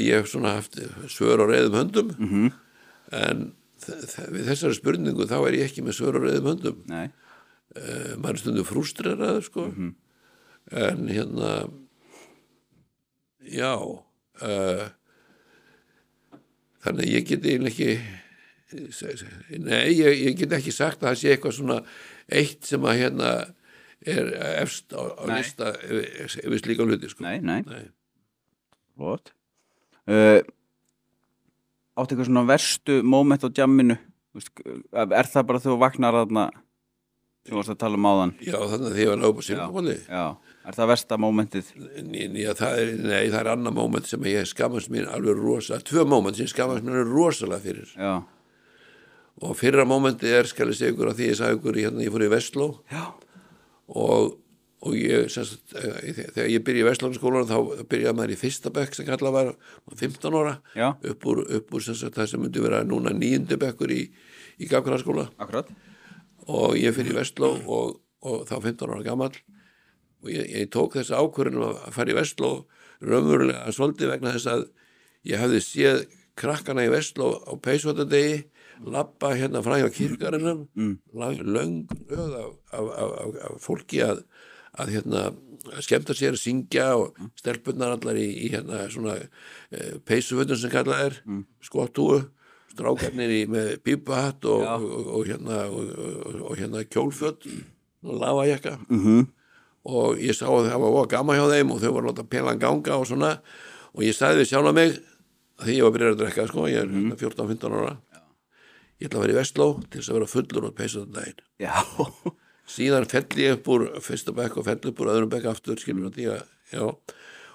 ég hef svona haft svör á reiðum höndum en við þessari spurningu þá er ég ekki með svör á reiðum höndum. Nei. Maður er stundum frústreraður, sko. En þannig að ég get eiginlega ekki ég get ekki sagt að það sé eitthvað svona eitt sem að er efst á lista yfir slíka hluti, sko. Nei. Flott. Áttu eitthvað svona verstu moment á djamminu? Er það bara þú vaknar þarna sem varst að tala áðan? Já, þannig að því ég var náðu á Silfurhóli. Já. Er það versta momentið? Það er annað moment sem ég skammast mín alveg rosa, 2 moment sem ég skammast mín alveg rosalega fyrir. Já. Og fyrra momentið skal ég segja ykkur að því ég sagði ykkur ég fór í Vestló. Já. Og ég, þegar ég byrja í Vestlónskólanum þá byrjaði maður í fyrsta bekk sem kallað var 15 ára. Já. Upp úr það sem myndi vera núna 9. bekkur í Gagnarskóla. Akkurat. Og ég fyrir í Vestló og þá 15 ára gamall og ég tók þessa ákvörðun að fara í Vestló raunverulega svolítið vegna þess að ég hafði séð krakkana í Vestló á Peysvotadegi labba hérna frá hjá kirkjarinnum löng röð af fólki að skemmta sér að syngja og stelpunnar allar í svona peysufötum sem kallað er skottúu, strákarnir með pípuhatt og kjólföt og lavajakka og ég sá að það var gaman hjá þeim og þau voru að láta pelan ganga og svona og ég sagði við sjálf mig því ég var byrjað að drekka, sko, ég er 14-15 ára ég ætla að vera í Vestló til þess að vera fullur og peysa þetta daginn. Já. Síðan fell ég upp úr fyrsta bekk og fell upp úr öðrum bekk aftur, skilur því að,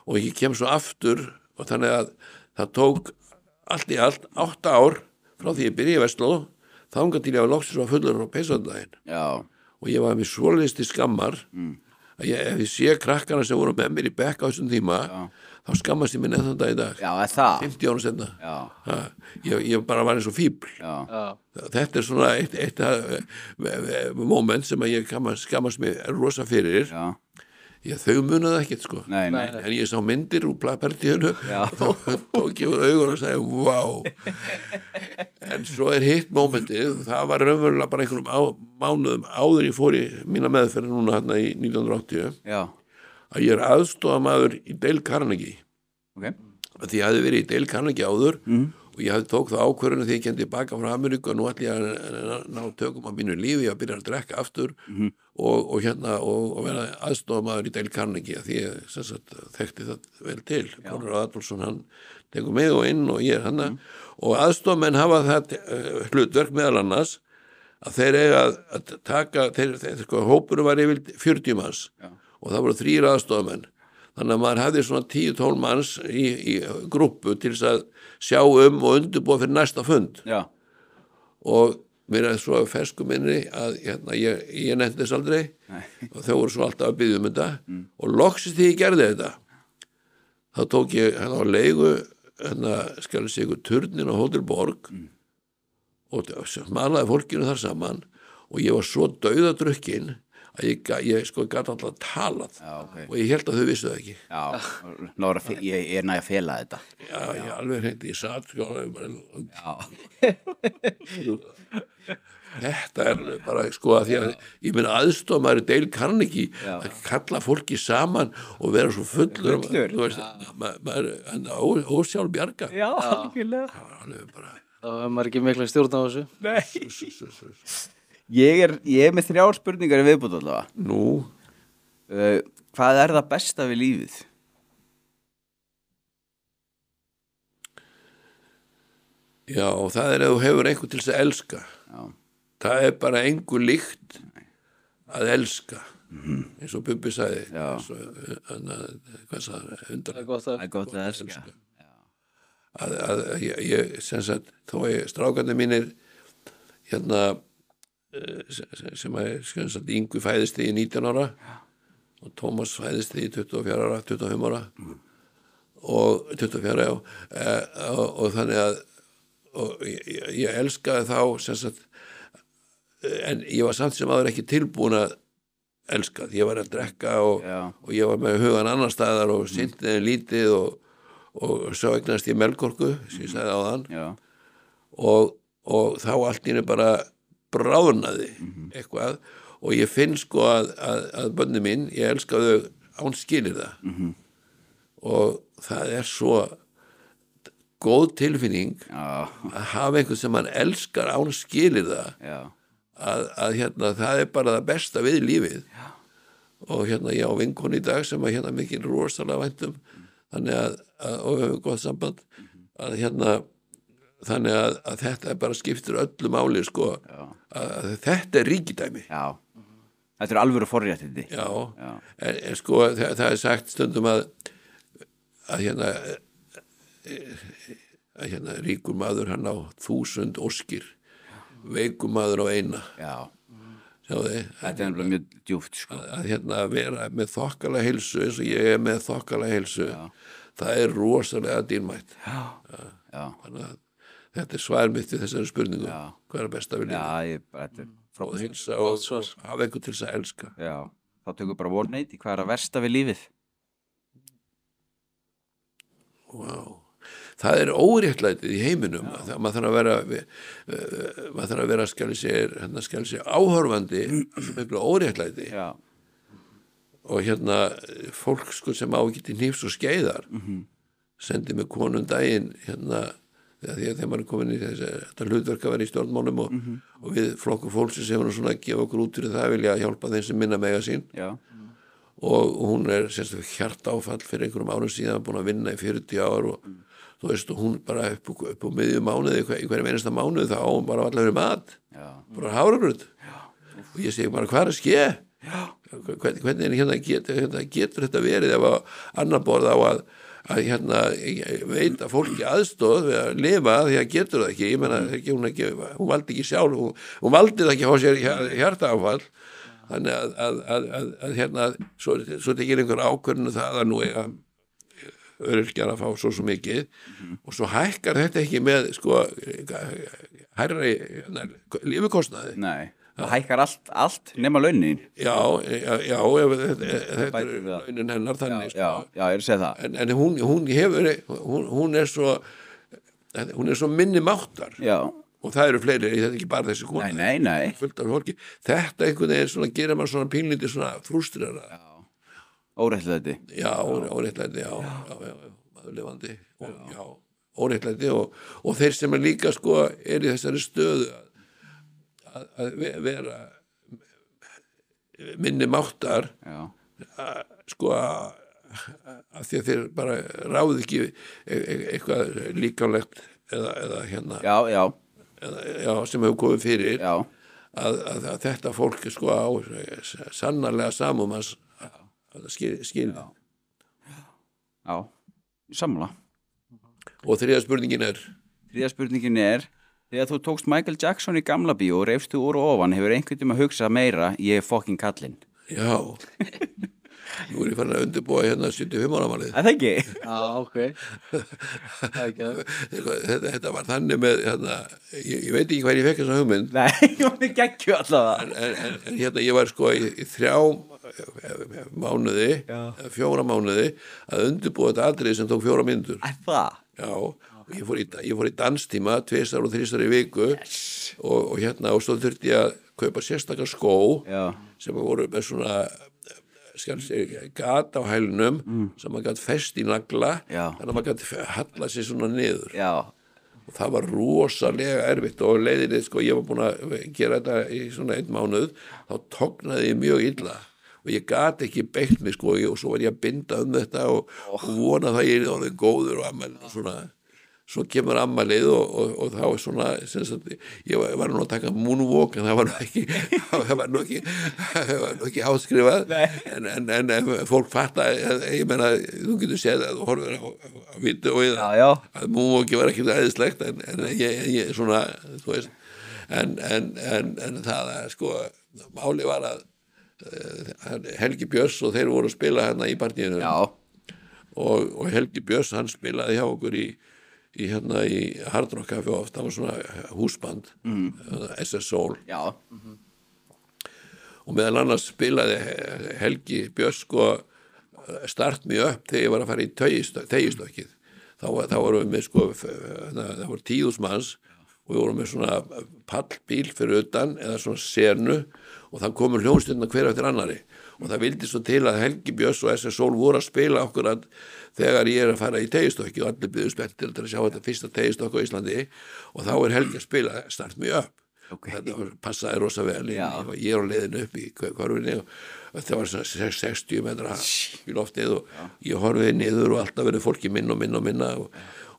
og ég kem svo aftur og þannig að það tók allt í allt 8 ár frá því ég byrja í Vestló, þangað til ég var loksins var fullur og peysa þetta daginn. Já. Og ég var með svoleiðis til skammar að ef ég sé krakkana sem voru með mér í bekk á þessum tíma, þá skammast ég minn þann dag í dag. Já, það. 50 ára senna. Já. Ég bara var eins og fíbl. Já. Þetta er svona eitt moment sem að ég skammast mig rosa fyrir. Já. Þau munaði ekkert, sko. Nei. En ég sá myndir úr partíinu og þá tók ég úr augun og sagði, vá. En svo er hitt momentið, það var raunverulega bara einhverjum mánuðum áður ég fór í mína meðferð núna hérna í 1980. Já. Að ég er aðstofamaður í Dale Carnegie. Ok. Því ég hafði verið í Dale Carnegie áður og ég hafði tók það ákvörðinu því ég kendi baka frá Ameríku og nú ætli ég að ná tökum á mínu lífi að byrja að drekka aftur og vera aðstofamaður í Dale Carnegie því ég sem sagt þekkti það vel til Konráð Adolfsson, hann tekur mig og inn og ég hann og aðstofamenn hafa það hlutverk meðal annars að þeir eiga að taka sko, hópurum var yfir 40 manns og það voru 3 aðstofamenn þannig að maður hafði svona 10-12 manns í grúppu til þess að sjá og undirbúa fyrir næsta fund og mér er svo fersku minni að ég nefndi þess aldrei og þau voru svo alltaf að biðja þetta og loksist því ég gerði þetta þá tók ég á leigu skal ég segja turnin á Hótel Borg og malaði fólkinu þar saman og ég var svo dauðadrukkin að ég sko gæti alltaf talað og ég held að þau vissu það ekki ég næg að fela þetta ég alveg hreint ég satt sko þetta bara sko að því að ég meina aðstofamaður Dale Carnegie að kalla fólki saman og vera svo fullur þú veist, maður ósjálfbjarga alveg bara þá er maður ekki mikla stjórn á þessu Nei Ég er með 3 spurningar í viðbót allavega. Nú? Hvað er það besta við lífið? Já, það er að þú hefur einhvern til þess að elska. Já. Það er bara engu líkt að elska. Eins og Bubbi sagði. Já. Hvað sagði? Það er gott að elska. Ég sem sagt, þó strákarnir mínir sem að Yngvi fæðist því í 19 ára og Tómas fæðist því í 24 ára, 25 ára og 24 og þannig að og ég elskaði þá sem sagt en ég var samt sem áður ekki tilbúin að elska ég var að drekka og ég var með hugan annar staðar og syndiði lítið og svo eignast ég Melkorku sem ég sagði áðan og þá allt í henni bara bráðnaði eitthvað og ég finn sko að bönni mín, ég elska þau án skilir það og það er svo góð tilfinning að hafa einhvern sem mann elskar án skilir það að það er bara það besta við lífið og ég á vinkonu í dag sem að mikil rosalega væntum þannig að og við höfum gott samband að þannig að þetta er bara skiptir öllu máli sko að þetta er ríkidæmi þetta er alvöru forréttindi en sko það er sagt stundum að ríkur maður hann á 1000 óskir veikur maður á eina þetta er nefnilega mjög djúpt sko að vera með þokkalega heilsu eins og ég er með þokkalega heilsu það er rosalega dýrmætt þannig að þetta er svar mitt við þessari spurningu hvað er besta við lífið og hilsa og hafa einhvern til þess að elska þá tökum bara vorneiti hvað er að versta við lífið það er óréttlætið í heiminum maður þarf að vera skal ég segja áhorfandi miklu óréttlæti og fólk sko sem á ekki til hnífs og skeiðar sendi mig konum daginn því að þegar maður er komin í þetta hlutverk að vera í stjórnmálum og við flokkur fólksins hefur svona að gefa okkur út fyrir það vilja hjálpa þeim sem minna mega sín og hún er sérstaklega hjartáfall fyrir einhverjum árum síðan búin að vinna í 40 ár og þú veist og hún bara upp á miðju mánuði í hverjum einasta mánuði þá hún bara allavega verið mat bara hárgröð og ég segi bara hvað er að ske hvernig getur þetta verið ef að annar borð á að veita fólki aðstoð við að lifa því að getur það ekki ég menna hún valdi ekki sjálf hún valdi það ekki á sér hjartaáfall þannig að svo tekir einhver ákvörðinu það að nú öryrkjar að fá svo mikið og svo hækkar þetta ekki með sko hærri lífukostnaði Nei það hækkar allt nema launin já þetta er launin hennar þannig já, ég er að segja það en hún er svo minni máttar og það eru fleiri, þetta er ekki bara þessi kona nei fullt af fólki, þetta einhvern veginn svona gerir maður svona pínlítið svona frústrera óréttlæti óréttlæti, já maður lifandi óréttlæti og þeir sem er líka sko er í þessari stöðu að vera minni máttar sko að því að þeir bara ráðu ekki eitthvað líkamlegt eða hérna eða, sem hefur komið fyrir að þetta fólk sko á sannarlega samum að skil sammála. Og þriðja spurningin er þegar þú tókst Michael Jackson í Gamla bíó og reifst þú úr og ofan, hefur einhvern tíma að hugsa meira ég er fucking kallinn? Já. Nú er ég farin að undirbúa hérna 75 ára málið. Það ekki? Já, ok. Það er ekki það. Þetta var þannig með, hérna, ég veit ekki hvað ég fekk þessa hugmynd. Nei, ég var ekki ekki alltaf. En hérna, ég var sko í 3 mánuði, 4 mánuði, að undirbúa þetta atriði sem tók 4 mínútur. Það? Já, ég fór í danstíma 2 og 3 í viku og hérna, og svo þurfti ég að kaupa sérstakar skó sem voru með svona gat á hælunum sem maður gæti fest í nagla þannig að maður gæti halla sér svona niður og það var rosalega erfitt og leiðinni sko ég var búin að gera þetta í svona 1 mánuð þá tognaði ég mjög illa og ég gati ekki beitt mig sko og svo var ég að binda þetta og vona það ég er orðið góður og ammæli og svona svo kemur ammælið og þá er svona sagt, ég var nú að taka moonwalk en það var nú ekki áskrifað en fólk fatta ég meina þú getur séð að þú horfir á vídeóið að moonwalki var ekki æðislegt en ég svona þú veist en það sko máli var að Helgi Björns og þeir voru að spila hérna í partíinu og Helgi Björns hann spilaði hjá okkur í Hard Rock Café oft, það var svona húsband SS Soul og meðal annars spilaði Helgi Björns sko Start Me Up þegar ég var að fara í Tegistökkið þá vorum við með sko það voru 10.000 manns og við vorum með svona pallbíl fyrir utan eða svona senu og það komur hljómsveitirnar hver eftir annari og það vildi svo til að Helgi Björns og SS Soul voru að spila okkur að þegar ég er að fara í Tegistökki og allir byggðu spenntir til að sjá þetta fyrsta Tegistökki á Íslandi og þá er Helgi að spila Start Me Up þetta passaði rosa vel ég er á leiðinu upp í hverfinni og þetta var svona 60 metra í loftið og ég horfið niður og alltaf verið fólki minna og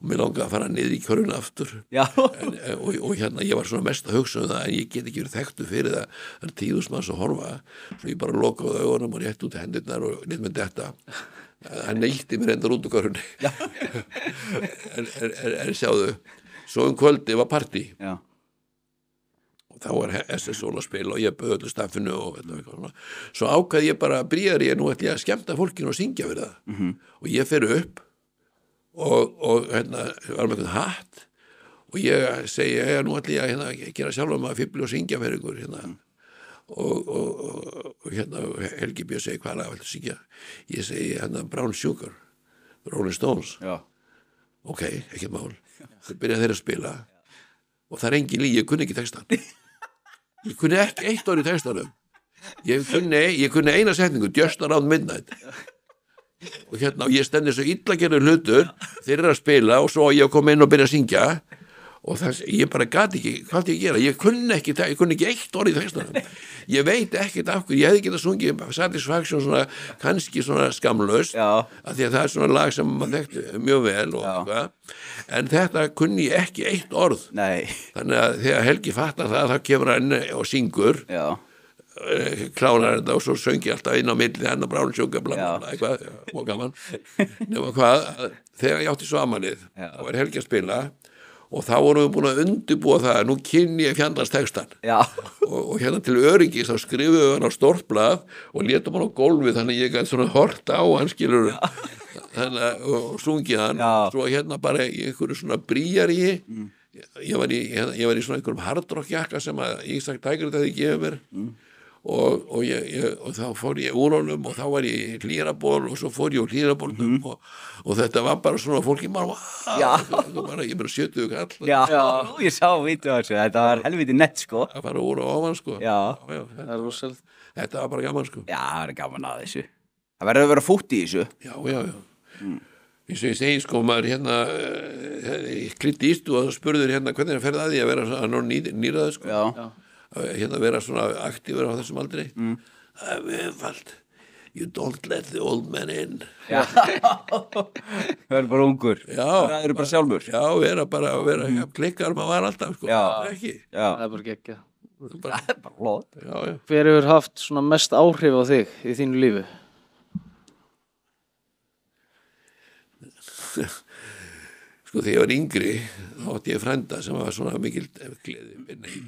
mér langaði að fara niður í körfuna aftur og hérna ég var svona mest að hugsa það en ég get ekki verið þekktu fyrir það er 10.000 manns að horfa svo ég bara lokaði augunum og rétt út hendurnar og nýtt með þetta hann neytti mér endar út úr körfunni en sjáðu svo kvöldi var partí og þá var SS Soul að spila og ég bauð öllu staffinu og þetta svo ákvað ég bara bríðar ég nú ætla ég að skemmta fólkinu og syngja fyrir það og ég fer upp og hérna var með einhvern hatt og ég segi nú ætla ég að gera sjálf að fíbli og syngja fyrir ykkur hérna og hérna Helgi Björns segi hvað lag viltu syngja ég segi hérna Brown Sugar Rolling Stones ok, ekki mál þau byrja þeir að spila og það er engin lígi, ég kunni ekki textan ég kunni ekki 1 orð í textanum ég kunni eina setningu Just Around Midnight og hérna og ég stendi svo illa gerður hlutur þeir eru að spila og svo ég kom inn og byrja að syngja og það, ég bara gati ekki, hvað ég gera ég kunni ekki 1 orð í textanum ég veit ekkert af hverju, ég hefði getað sungið Satisfaction svona, kannski svona skamlaust af því að það er svona lag sem maður þekkti mjög vel og en þetta kunni ég ekki 1 orð þannig að þegar Helgi fattar það þá kemur hann og syngur klánar þetta og svo söngi alltaf inn á milli hennar Brown Sugar eitthvað og gaman nema hvað, þegar ég átti svo amalið þá var Helgi að spila og þá vorum við búin að undirbúa það nú kynni ég fjandast textan og hérna til öryggis þá skrifuðu við hann á stórt blað og létum hann á gólfið þannig ég gæti svona horta á hann skilur þannig og sungið hann svo hérna bara í einhverju svona bríjari ég var í svona einhverjum hardrockjakka sem að Ísak Tækrit hefði gefið mér og þá fór ég úr honum og þá var ég í Hlíðraból og svo fór ég úr Hlíðrabolnum og þetta var bara svona fólki bara ég bara 70 kall ég sá vídeo þessu, þetta var helviti nett sko að fara úr og ofan sko þetta var bara gaman sko það er gaman að þessu það verður að vera fútt í þessu eins og ég segi sko, maður Clint Eastwood og spurður hvernig ferði að því að vera svona nýraður sko, vera svona aktífur á þessum aldri. Það er einfalt. You don't let the old man in. Já, það er bara ungur. Já. Það eru bara sjálfur. Já, vera klikkar maður var alltaf, sko. Já. Ekki. Já. Það er bara geggjað. Það er bara flott. Já. Hver hefur haft svona mest áhrif á þig í þínu lífi? Sko, þegar ég var yngri, þá átti ég frænda sem var svona mikil gleði minni.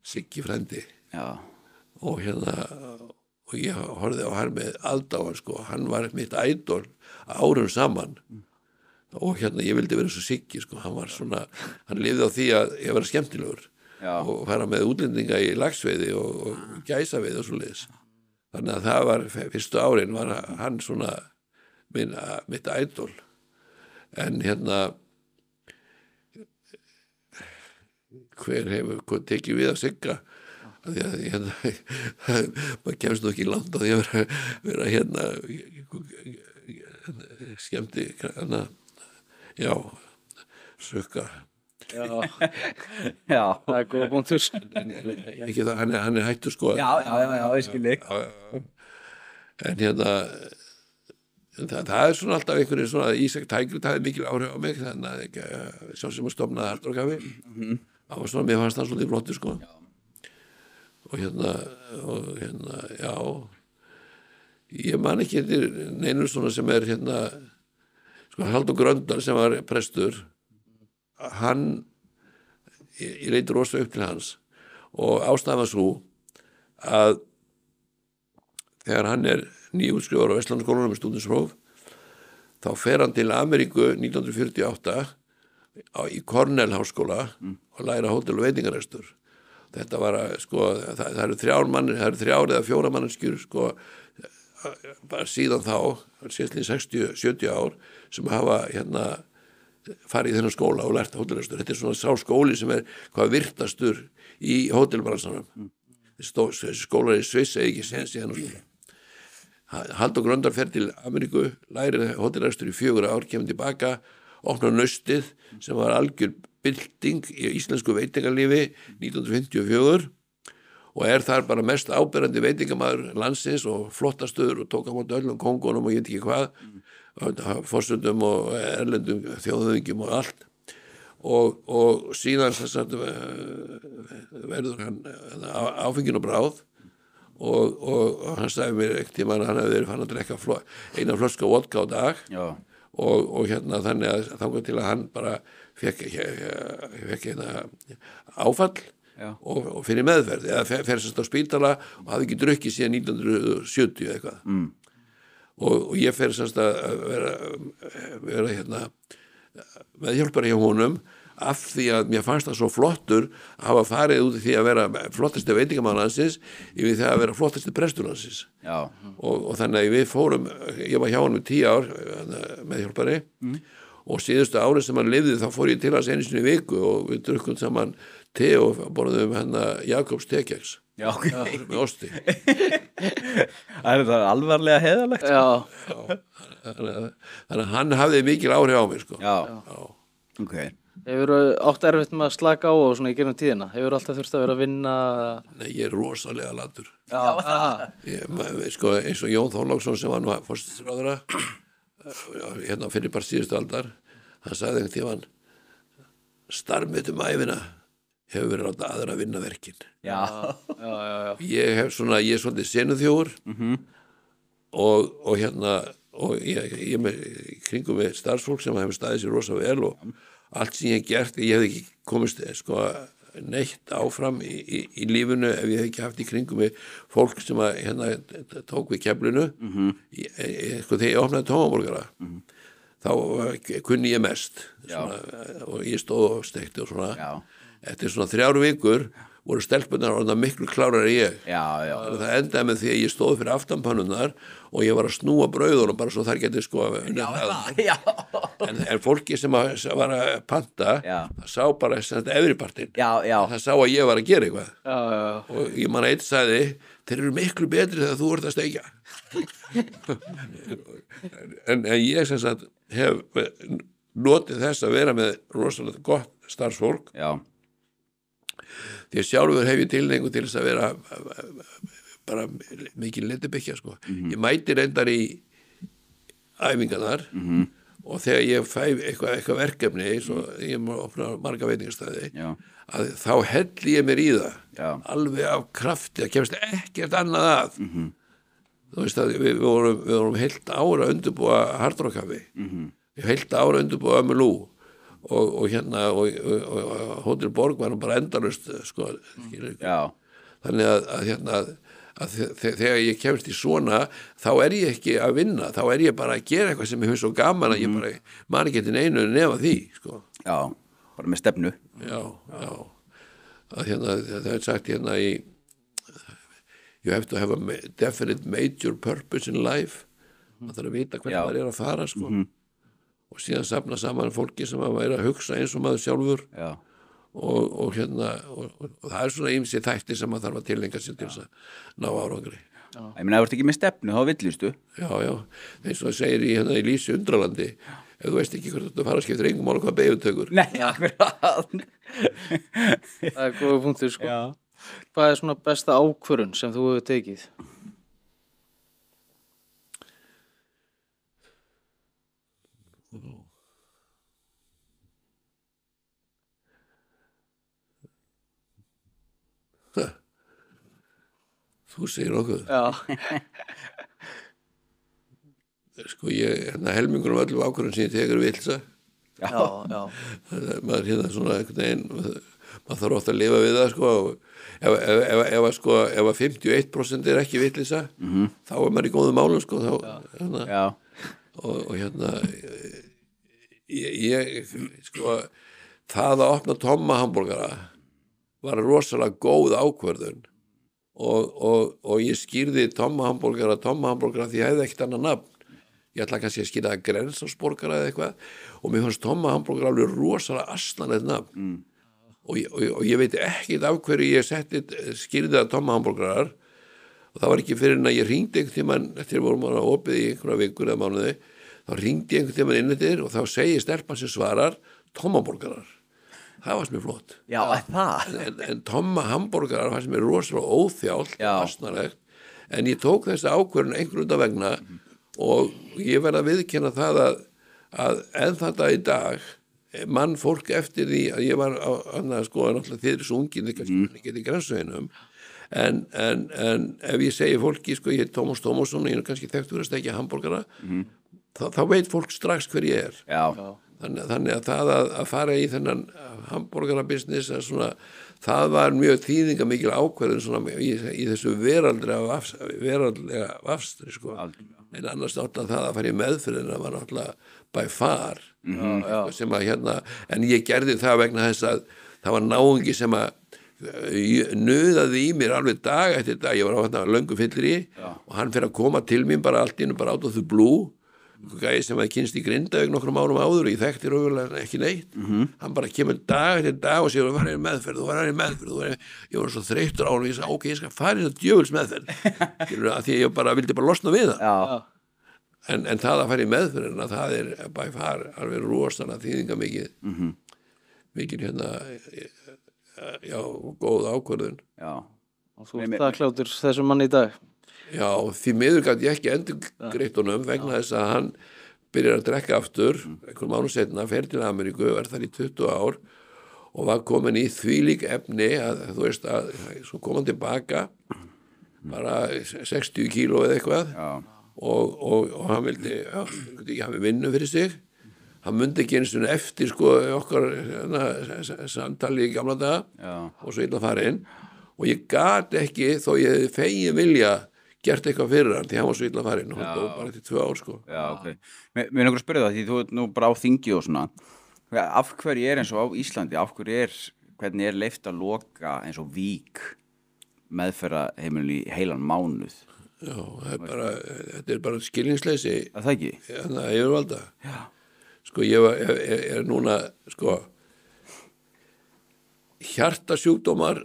Siggi frændi. Já. Og og ég horfði á hann með aðdáan sko, hann var mitt ædol árum saman og ég vildi vera svo Siggi sko, hann var svona, hann lifði á því að ég var skemmtilegur og fara með útlendinga í laxveiði og gæsaveiði og svoleiðis, þannig að það var fyrstu árin var hann svona mitt ædol, en hver hefur tekið við að Sigga því að maður kemst nú ekki langt á því að vera skemmti sökka Já, það er góða búntur. ekki það, hann er hættur sko Já, ég skil þig. en það er svona alltaf einhverjum svona Ísak Tækrit, það er mikil áhrif á mig þannig að sá sem að stofnaði Hardrock-Café það var svona, mér fannst það svolítið flottur sko og já ég man ekki neinu svona sem er sko Halldór Gröndal sem var prestur hann ég leiti rosa upp til hans og ástæðan var svo að þegar hann er nýútskrifaður á Vestlandsskólanum með stúdentspróf þá fer hann til Ameríku 1948 í Cornell háskóla og læra hótel- og veitingarestur. Þetta var sko, það eru 3 eða 4 manneskjur sko, bara síðan þá síðan 60-70 ár sem hafa farið í þennan skóla og lært hótelrestur. Þetta er svona sá skóli sem er hvað virtastur í hótelbransanum. Þessi skólar í Sviss eða ekki sens í þennan skóla. Halldór Gröndal fer til Ameríku, lærir hótelrestur í 4 ár, kemur tilbaka, opnar Naustið sem var algjör bylting í íslensku veitingarlífi 1954 og er þar bara mest áberandi veitingamaður landsins og flottastur og tók á móti öllum kóngunum og ég veit ekki hvað forsöndum og erlendum þjóðhöfingum og allt og síðan verður hann áfengin og bráð og hann sagði mér ekkert tíma að hann hefði verið fann að drekka eina flösku vodka á dag og þannig að þangað til að hann bara fekk áfall og fyrir meðferð eða fer sérst á spítala og hafði ekki drukkið síðan 1970 eitthvað og ég fer sérst að vera meðhjálpari hjá honum af því að mér fannst það svo flottur að hafa farið út í því að vera flottasti veitingamann landsins yfir því að vera flottasti prestur landsins og þannig að við fórum, ég var hjá honum 10 ár meðhjálpari og síðustu árið sem hann lifði þá fór ég til hans einu sinni í viku og við drukkum saman te og borðum Jakobs tekeks með osti. Það er alvarlega heiðarlegt. Þannig að hann hafði mikil áhrif á mig sko. Ok. Hefur átt erfitt með að slaka á og svona í gegnum tíðina? Hefur alltaf þurft að vera að vinna? Nei, ég er rosalega latur. Já. Eins og Jón Þorláksson sem var nú forsætisráðherra fyrir bara síðustu aldar, hann sagði einhvern tímann starf mitt ævina hefur verið láta aðra að vinna verkin. Já. Ég er svolítið senuþjófur og ég með kringum með starfsfólk sem hefur staðið sér rosa vel og allt sem ég hef gert, ég hef ekki komist neitt áfram í lífinu ef ég hef ekki haft í kringum með fólk sem tók við keflinu þegar ég opnaði tómaborgara þá kunni ég mest og ég stóð og stekti og svona eftir svona 3 vikur voru stelpunar orðnar miklu klárar en ég það endaði með því að ég stóð fyrir aftanpannunnar og ég var að snúa brauður og bara svo þar geti en fólki sem var að panta það sá bara efripartinn það sá að ég var að gera eitthvað og ég man eitt sagði þeir eru miklu betri þegar þú ert að steikja en ég sem sagt hef notið þess að vera með rosalega gott starfsfólk Já, því að sjálfur hef ég tilneigingu til þess að vera bara mikið letibekja sko. Ég mæti reyndar í æfingarnar og þegar ég fæ eitthvað verkefni eins og ég má opna marga veitingastæði já, að þá helli ég mér í það Já. alveg af krafti, það kemst ekkert annað að þú veist að við vorum heilt ára að undirbúa Hard Rock Café heilt ára að undirbúa Ömmu og hérna og Hótel Borg var bara endalaust sko, já, þannig að hérna að þegar ég kemst í svona þá ég ekki að vinna, þá ég bara að gera eitthvað sem ég finnst svo gaman að ég bara man ekki til neinu nema því sko. já, bara með stefnu. Já að hérna, það sagt hérna í you have to have a definite major purpose in life það þarf að vita hvert maður að fara sko. Og síðan safna saman fólki sem að væri að hugsa eins og maður sjálfur Já, og hérna og það svona ýmsi þætti sem maður þarf að tilengja sér til þess að ná árangri. ég meina, ef þú ert ekki með stefnu, þá villistu. Já, eins og það segir í Lísi Undralandi ef þú veist ekki hvort þú fara að skipta engum máli hvað beigjutökur. Nei, akkurat. Það góða punktur, sko. Já. Hvað svona besta ákvörðun sem þú hefur tekið? Þú segir okkur. Já. Sko helmingur öllum ákvörðun sem ég tekur vilsa. Já. Maður hérna svona einhvern veginn, maður þarf oft að lifa við það sko. Ef 51% ekki villisa, þá maður í góðum málum sko. Já. Og hérna, ég sko, það að opna Tomma hamborgara var rosalega góð ákvörðun. Og ég skýrði Tomma hamborgara því ég hefði ekkert annað nafn. Ég ætla kannski að skýra það Grensásborgara eða eitthvað og mér fannst Tomma hamborgara alveg rosalega asnalegt nafn. Og ég veit ekkert af hverju ég skýrði það Tomma hamborgarar og það var ekki fyrir en að ég hringdi einhvern tímann eftir að vorum að opið í einhverja vikur eða mánuði, þá hringdi ég einhvern tímann inn eftir og þá segi stelpan sem svarar Tomma hamborgarar. Það var sem er flott. Já, það. En Tomma hamborgarar var sem er rosalega óþjált og asnalegt, en ég tók þessi ákvörðun einhvern út af vegna og ég verð að viðkenna það að enn þetta í dag mann fólk eftir því að ég var annað sko, náttúrulega þið svo ungir þið kannski ekki í Grensveginum en ef ég segi fólki sko, ég er Tómas Tómasson og ég er kannski þekktur að stekja hamborgara þá veit fólk strax hver ég er. Já. Þannig að það að fara í þennan hamborgarabusiness það var mjög þýðingamikil ákveðin svona í þessu veraldlega vafstri sko. En annars náttúrulega það að fara í meðferðina var náttúrulega by far sem að hérna, en ég gerði það vegna þess að það var náungi sem að nuðaði í mér alveg dag eftir dag, ég var á löngu fyllir í og hann fyrir að koma til mín bara allt í einu bara out of the blue gæði sem að kynst í Grindavík nokkrum árum áður og ég þekkti raunverulega ekki neitt hann bara kemur dag eftir dag og segir þú var í meðferð ég var svo þreyttur á hann og ég sagði ok, ég skal fara í það djöfuls meðferð af því ég vildi bara losna við það en það að fara í meðferðina það er by far alveg rosalega þýðinga mikið hérna góð ákvörðun og þú ert þakklátur þessum manni í dag. Já, því miður gæti ég ekki endurgreitt honum vegna þess að hann byrjar að drekka aftur einhverjum mánuð seinna, fer til Ameríku er þar í 20 ár og var komin í þvílík efni að þú veist að svo kom hann tilbaka bara 60 kíló eða eitthvað og hann vildi ekki hafa vinnu fyrir sig hann mundi ekki eins og eftir sko okkar samtali í gamla daga og svo illa fara inn og ég gat ekki þó ég fegin vilja gert eitthvað fyrir hann því hann var svo illa farinn og hann dó bara til 2 ár sko. Já, ok. Mér er einhver að spyrja það því þú ert nú bara á þingi og svona. Af hverju er eins og á Íslandi, hvernig er leyft að loka eins og Vík meðferðarheimilinu í heilan mánuð? Já, þetta er bara skilningsleysi. Það ekki? Þannig að yfirvalda. Já. Sko, ég er núna, sko, hjartasjúkdómar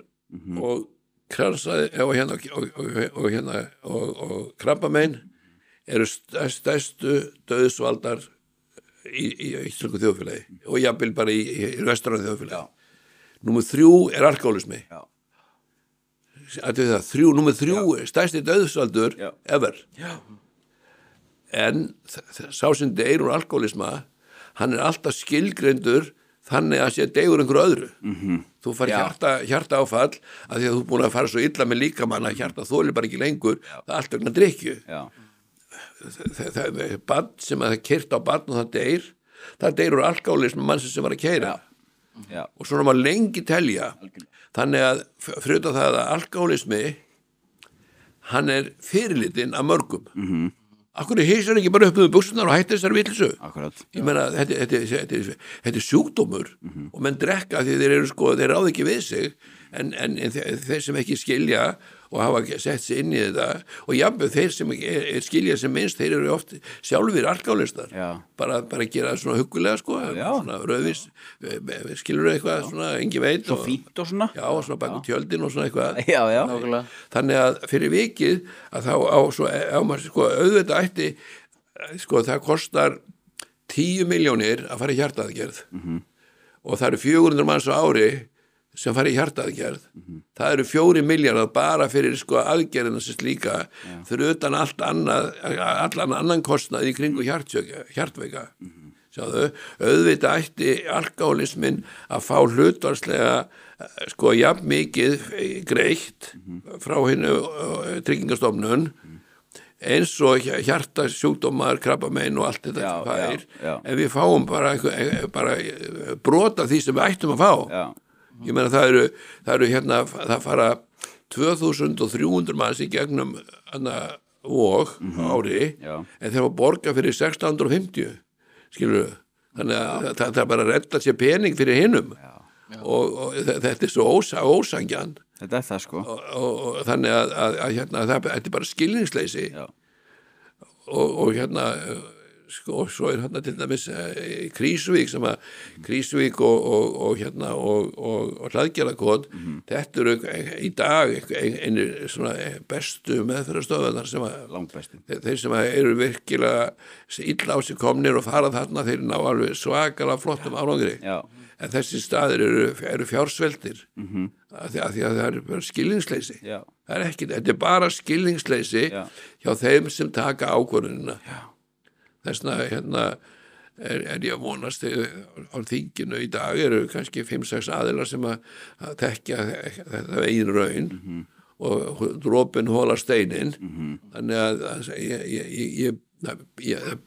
og kransaði og krabbamein eru stærstu dauðsvaldar í íslensku þjóðfélagi og jafnvel bara í vestrænu þjóðfélagi. Númer 3 er alkoholismi. Já. Númer 3 stærsti dauðsvaldur ever. Já. En sá sem deyr úr alkoholisma, hann er alltaf skilgreindur þannig að sé deygur einhverju öðru. Þú fær hjarta áfall að því að þú er búin að fara svo illa með líkamann að hjarta þolir bara ekki lengur, það er allt vegna drykkju. Það er barn sem að það keyrt á barn og það deyr úr alkoholisma mannsins sem var að keyra. Og svona má lengi telja. Þannig að fyrir það að alkoholismi, hann er fyrirlitinn af mörgum. Akkur hýsar ekki bara upp með buxurnar og hætti þessari vitleysu. Akkurat. Ég meina, þetta er sjúkdómur og menn drekka því þeir ráða ekki við sig en þeir sem ekki skilja og hafa sett sig inn í þetta og jafnveg þeir sem skilja sem minnst, þeir eru oft sjálfur alkoholistar. Bara gera svona huggulega svona rauðvís, skilur eitthvað svona, engin veit. Svo fínt og svona. Já, og svona bak tjöldin og svona eitthvað. Já. Þannig að fyrir vikið að þá á maður auðvitað ætti, það kostar 10 milljónir að fara í hjartaaðgerð og það eru 400 manns á ári sem fara í hjartaaðgerð. Það eru 4 milljarðar bara fyrir aðgerðina sem slíka fyrir utan allan annan kostnað í kringu hjartveika. Sjáðu, auðvitað ætti alkoholismin að fá hlutvarslega jafn mikið greitt frá hinu tryggingastofnun eins og hjartasjúkdómar, krabbamein og allt þetta fær. En við fáum bara brot af því sem við ættum að fá. Ég meina það fara 2300 manns í gegnum Vog ári en þeir var borga fyrir 1650, skilur. Þannig að það er bara að redda sér pening fyrir hinum og þetta er svo ósangjan. Þetta er það sko. Og þannig að þetta er bara skilningsleysi og og svo er til dæmis Krýsuvík sem að Krýsuvík og Hlaðgerðarkot þetta eru í dag einir svona bestu meðferðarstöðvarnar sem að langbestu. Þeir sem að eru virkilega illa á sig komnir og fara þarna þeir ná alveg svakalega flottum árangri. En þessi staðir eru fjársveltir af því að það er bara skilningsleysi. Það er ekki, þetta er bara skilningsleysi hjá þeim sem taka ákvörðunina. Þessna er ég að vonast á þinginu í dag eru kannski 5-6 aðilar sem að tekja þetta eigin raun og dropinn hólar steinin. Þannig að ég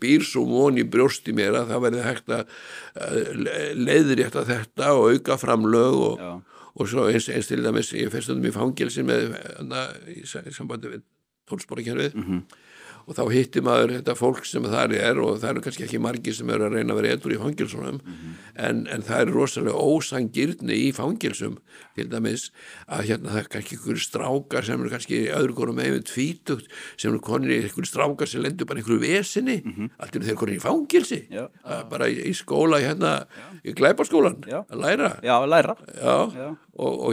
býr svo von í brjóst í mér að það verði hægt að leiðrétta þetta og auka framlög og svo eins til dæmis ég fer stundum í fangelsi með í sambandi við tólsporakerfið og þá hitti maður þetta fólk sem þar og það eru kannski ekki margir sem eru að reyna að vera edrú í fangilsunum en það er rosalega ósangirni í fangilsum til dæmis að það er kannski einhverjum strákar sem eru kannski öðru konum með tvítugt sem eru konir í einhverjum strákar sem lendur bara einhverju vesinni allt þeir konir í fangilsi bara í skóla í glæpaskólan að læra og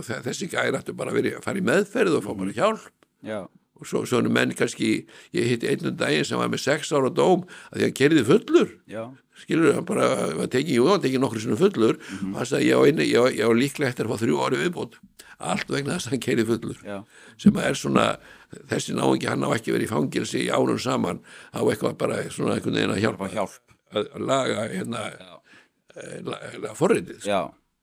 þessi gæri ættu bara að fara í meðferð og fá bara hjálp og svo eru menn kannski, ég hitti einnum daginn sem var með 6 ára dóm að því hann keyrði fullur skilur, hann bara var tekið nokkru sinni fullur og hann sagði, ég á líklega eftir að fá 3 ári viðbót allt vegna þess að hann keyrði fullur sem er svona, þessi náungi hann á ekki verið í fangilsi í árun saman á eitthvað bara svona einhvern veginn að hjálpa að laga forritið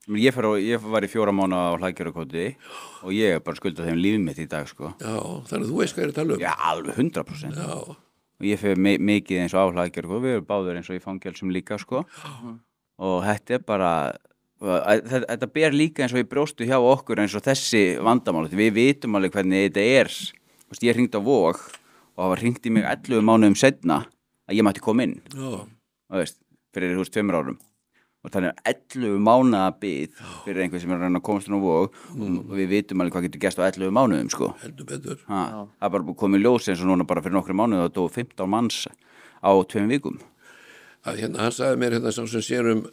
Ég var í 4 mánuði á Hlaðgerðarkoti og ég er bara skuldað þeim lífið mitt í dag sko. Já, þannig að þú veist hvað er að tala um. Já, alveg 100%. Og ég fer mikið eins og á Hlaðgerðarkoti, við erum báður eins og í fangelsum líka sko. Og þetta er bara, þetta ber líka eins og í brjóstu hjá okkur eins og þessi vandamál. Við vitum alveg hvernig þetta er. Ég hringdi á Vog og það var hringt í mig 11 mánuðum seinna að ég mætti koma inn. Fyrir 2 árum. Og þannig 11 mánaða bið fyrir einhver sem er að reyna að komast inn á Vog og við vitum alveg hvað getur gerst á 11 mánuðum sko. Heldur betur. Það er bara komið ljós eins og núna bara fyrir nokkru mánuði og dóu 15 manns á 2 vikum. Að hann sagði mér sá sem sér um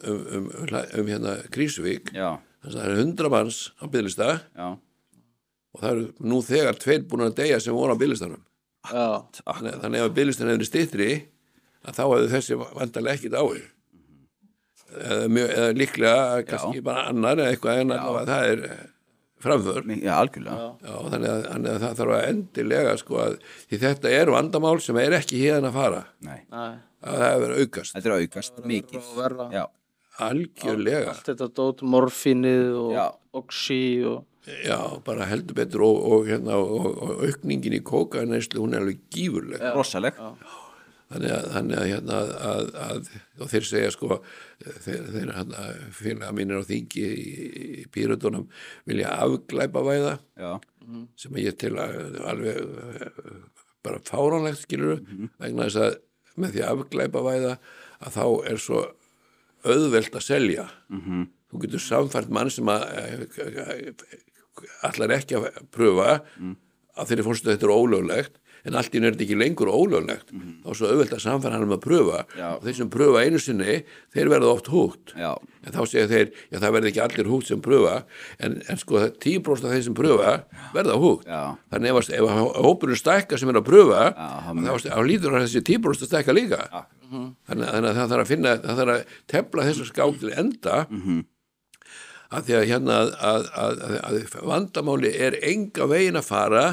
Krýsuvík, hann sagði það 100 manns á biðlista og það eru nú þegar 2 búin að deyja sem voru á biðlistanum. þannig ef biðlistin hefur verið styttri að þá hefur þessi vandarlega ekki dáið eða líklega kannski bara annar eða eitthvað en allavega það er framför. Já, algjörlega. Já, þannig að það þarf að endilega sko að því þetta er vandamál sem er ekki hérna að fara. Nei. Nei. Að það hefur aukast. Þetta er aukast mikið. Já. Algjörlega. Allt þetta dót, morfínið og oxy og... Já, bara heldur betur og aukningin í kókaneyslu, hún er alveg gífurleg. Rosaleg. Þannig að og þeir segja sko þeir félaga mínir á þingi í Pírötunum vilja afglæpavæða sem ég til að alveg bara fáránlegt skilur vegna þess að með því að afglæpavæða að þá er svo auðvelt að selja þú getur samfært mann sem að allar ekki að pröfa að þeirri fórstu þetta er ólöglegt en allt í nörd ekki lengur ólöglegt þá svo auðvelt að samfæra hann að pröfa og þeir sem pröfa einu sinni þeir verða oft húgt en þá segja þeir, já það verða ekki allir húgt sem pröfa en sko 10% af þeir sem pröfa verða húgt þannig ef hópurinn stækka sem er að pröfa þá lítur þessi 10% stækka líka þannig að það þarf að finna það þarf að tefla þessa skák til enda að því að hérna að vandamáli er enga veginn að fara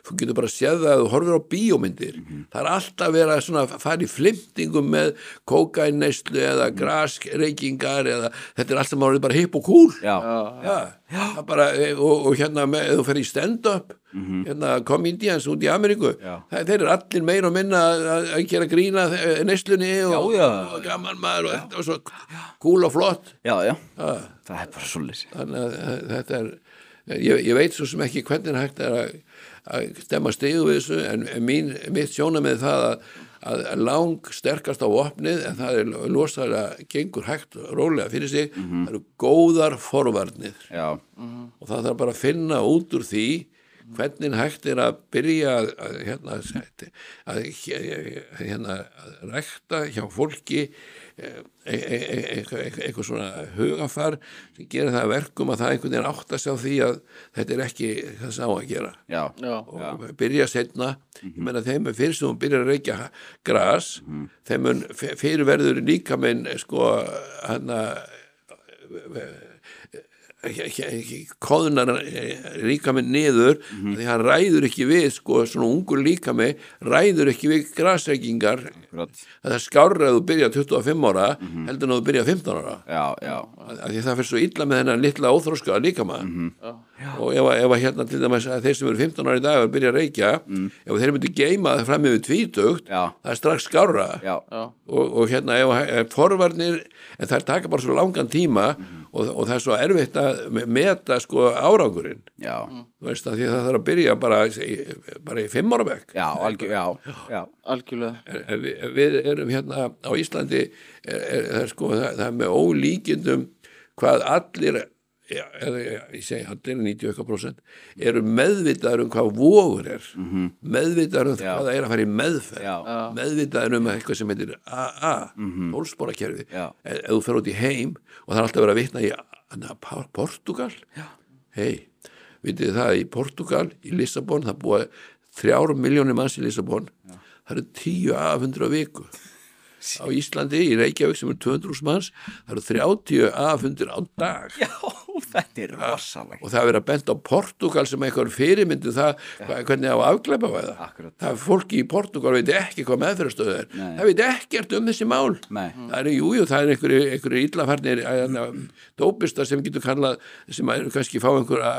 þú getur bara séð það að þú horfir á bíómyndir það er alltaf verið að svona fara í flimtingum með kókainneyslu eða grasreykingar eða þetta er alltaf maður bara hipp og cool það bara og hérna ef þú fer í stand-up hérna comedians út í Ameríku þeir eru allir meira og minna að gera grína neyslunni og gaman maður og þetta var svo cool og flott það er bara svolítið þannig að þetta er ég veit svo sem ekki hvernig hægt er að stemma stigu við þessu en mitt sjónamið það að lang sterkast á vopnið en það er losalega gengur hægt rólega fyrir sig það eru góðar forvarnir og það þarf bara að finna út úr því hvernig hægt er að byrja að rækta hjá fólki eitthvað svona hugafar sem gerir það verkum að það einhvern veginn átta sig á því að þetta er ekki það sá að gera og byrja setna ég meina þeim fyrir sem hún byrjar að reykja gras þeim fyrirverður líka minn sko kóðunar líkami niður því hann ræður ekki við sko svona ungur líkami ræður ekki við grasreykingar það er skárra að þú byrja 25 ára heldur en að þú byrja 15 ára því það fyrir svo illa með þennan litla óþroskaða líkama og ef hérna til dæmis að þeir sem eru 15 ára í dag að byrja að reykja ef þeir myndi geima það fram yfir 20 það er strax skárra og hérna ef forvarnir en það taka bara svo langan tíma og það er svo erfitt að meta sko árangurinn þú veist að því það þarf að byrja bara í 5 ára bekk algjörlega við erum hérna á Íslandi það er með ólíkindum hvað allir ég segi allir 90% eru meðvitaður hvað vogur er meðvitaður hvað það er að fara í meðferð meðvitaður eitthvað sem heitir AA tólsporakerfi ef þú fer út í heim og það er alltaf verið að vitna í Portugal vitið það í Portugal í Lissabon það búa 3 milljónir manns í Lissabon það eru 10 A100 viku á Íslandi, í Reykjavík sem er 200.000 manns, það eru 30 A100 á dag. Já, þetta er rosalegt. Og það er verið að benda á Portugal sem eitthvað fyrirmyndu það hvernig það á afglæpa væða. Akkurat. Það er fólki í Portugal veit ekki hvað meðferðarstöð er. Nei. Það veit ekkert þessi mál. Nei. Það er það er einhverju illafarnir dópistar sem getur kallað sem er kannski fá einhverja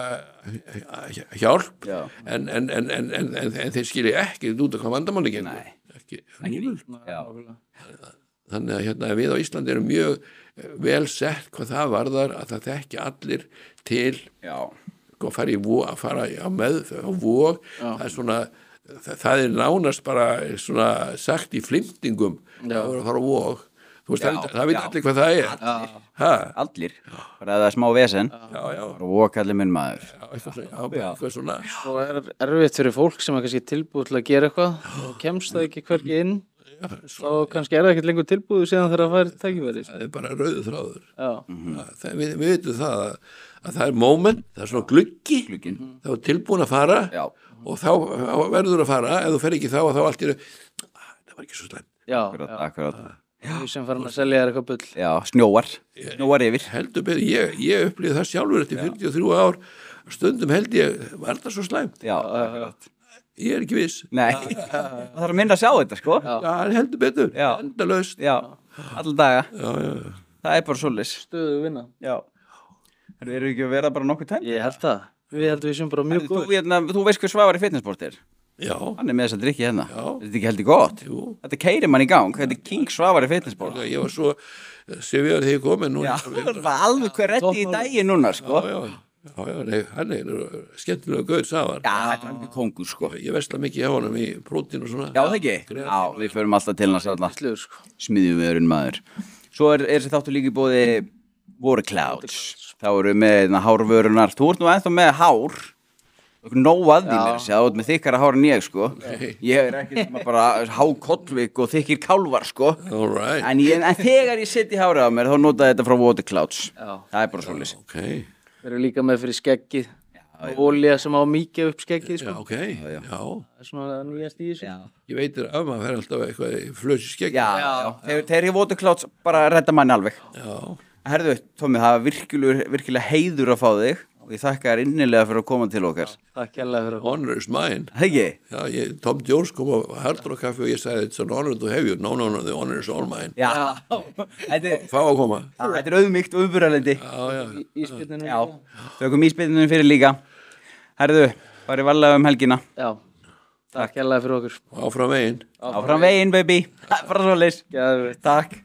hjálp en þeir skilja ekki út af hvað vandamáli gengur. Nei. Ekki þannig að við á Íslandi erum mjög vel sett hvað það varðar að það þekki allir til að fara á vog það er svona það er nánast bara svona sagt í flimtingum að fara á vog þú veist það veit allir hvað það er allir, bara að það er smá vesen og vog allir minn maður eitthvað svona og er erfitt fyrir fólk sem er kannski tilbúið til að gera eitthvað og kemst það ekki hvergi inn þá kannski er það ekkert lengur tilbúið síðan þegar það fær tækifæri það er bara rauður þráður við veitum það að það er moment, það er svona Glugginn. þá er tilbúin að fara Já. og þá verður að fara, ef þú fer ekki þá og þá allt það var ekki svo slæmt. Já, Akkurat. Þú sem farin að selja þér eitthvað bull. Já, snjóar yfir. Heldur betur, ég upplýði það sjálfur eftir 43 ár, stundum held ég, var það svo slæmt? Já, Ég er ekki viss. nei, það þarf að minna að sjá þetta, sko. Já, heldur betur, Já. endalaust. Já, alla daga. Já. Það er bara svoleiðis. Stöðu vinna. Já. Það eru ekki að vera bara nokkuð tæm. Ég held það. Við heldum við sem bara mjög góð. Þú veist hver Svavar í fitnessport er? Já, Hann er með þess að drikki hérna. Já. Þetta er ekki heldur gott. jú. Þetta keirir mann í gang. Þetta er King Svavar í fitnessport. Ég var svo sefjar þegar ég kom, en núna... Já, það var alveg hver reddi í daginn núna, sko. Nei, hann er skemmtilega gauð Svavar. Já, þetta er kongur, sko. Ég vesla mikið hjá honum í prótín og svona. Já, það ekki? Já, við förum alltaf til hans alltaf. Sluður, sko. Smiðjumöðurinn maður. Svo er þessi þáttu líka í boði Waterclouds. Þá eru með hárvörunar. Þú ert nú ennþá með hár. Nóg að því mér, þú ert með þykkara hár en ég, sko. Ég er ekki bara hákollvik og þykkir kálvar, sko. All right. En þegar ég sitt í hárið á mér, þá notaði þetta frá Waterclouds. Já. Það er bara svolítið. Ok, Við erum líka með fyrir skeggið. Og olía sem á mikið upp skeggið, já, sko. ok, já. Það er svona nýjast í þessu. Ég veitir að maður fer alltaf eitthvað í flösi skegg. Já. Þegar ég Waterclouds bara redda manni alveg. Já. Herðu, Tómi, það var virkilega heiður að fá þig og ég þakka þér innilega fyrir að koma til okkar. Takk hérlega fyrir að Honor is mine. Hegi? Já, Tom Jones kom á Hard Rock Café og ég sagði, it's an honor to have you. No, the honor is all mine. Já. Þetta Fá að koma. er auðmygt og umburðarlendi. Já. íspilninu. Já. Þaukum íspilnum fyrir líka. Herðu, farið varlega helgina. Já. Takk hérlega fyrir okkur. Áfram veginn. Áfram veginn, baby. Bara svoleiðis. Geðveikt. Takk.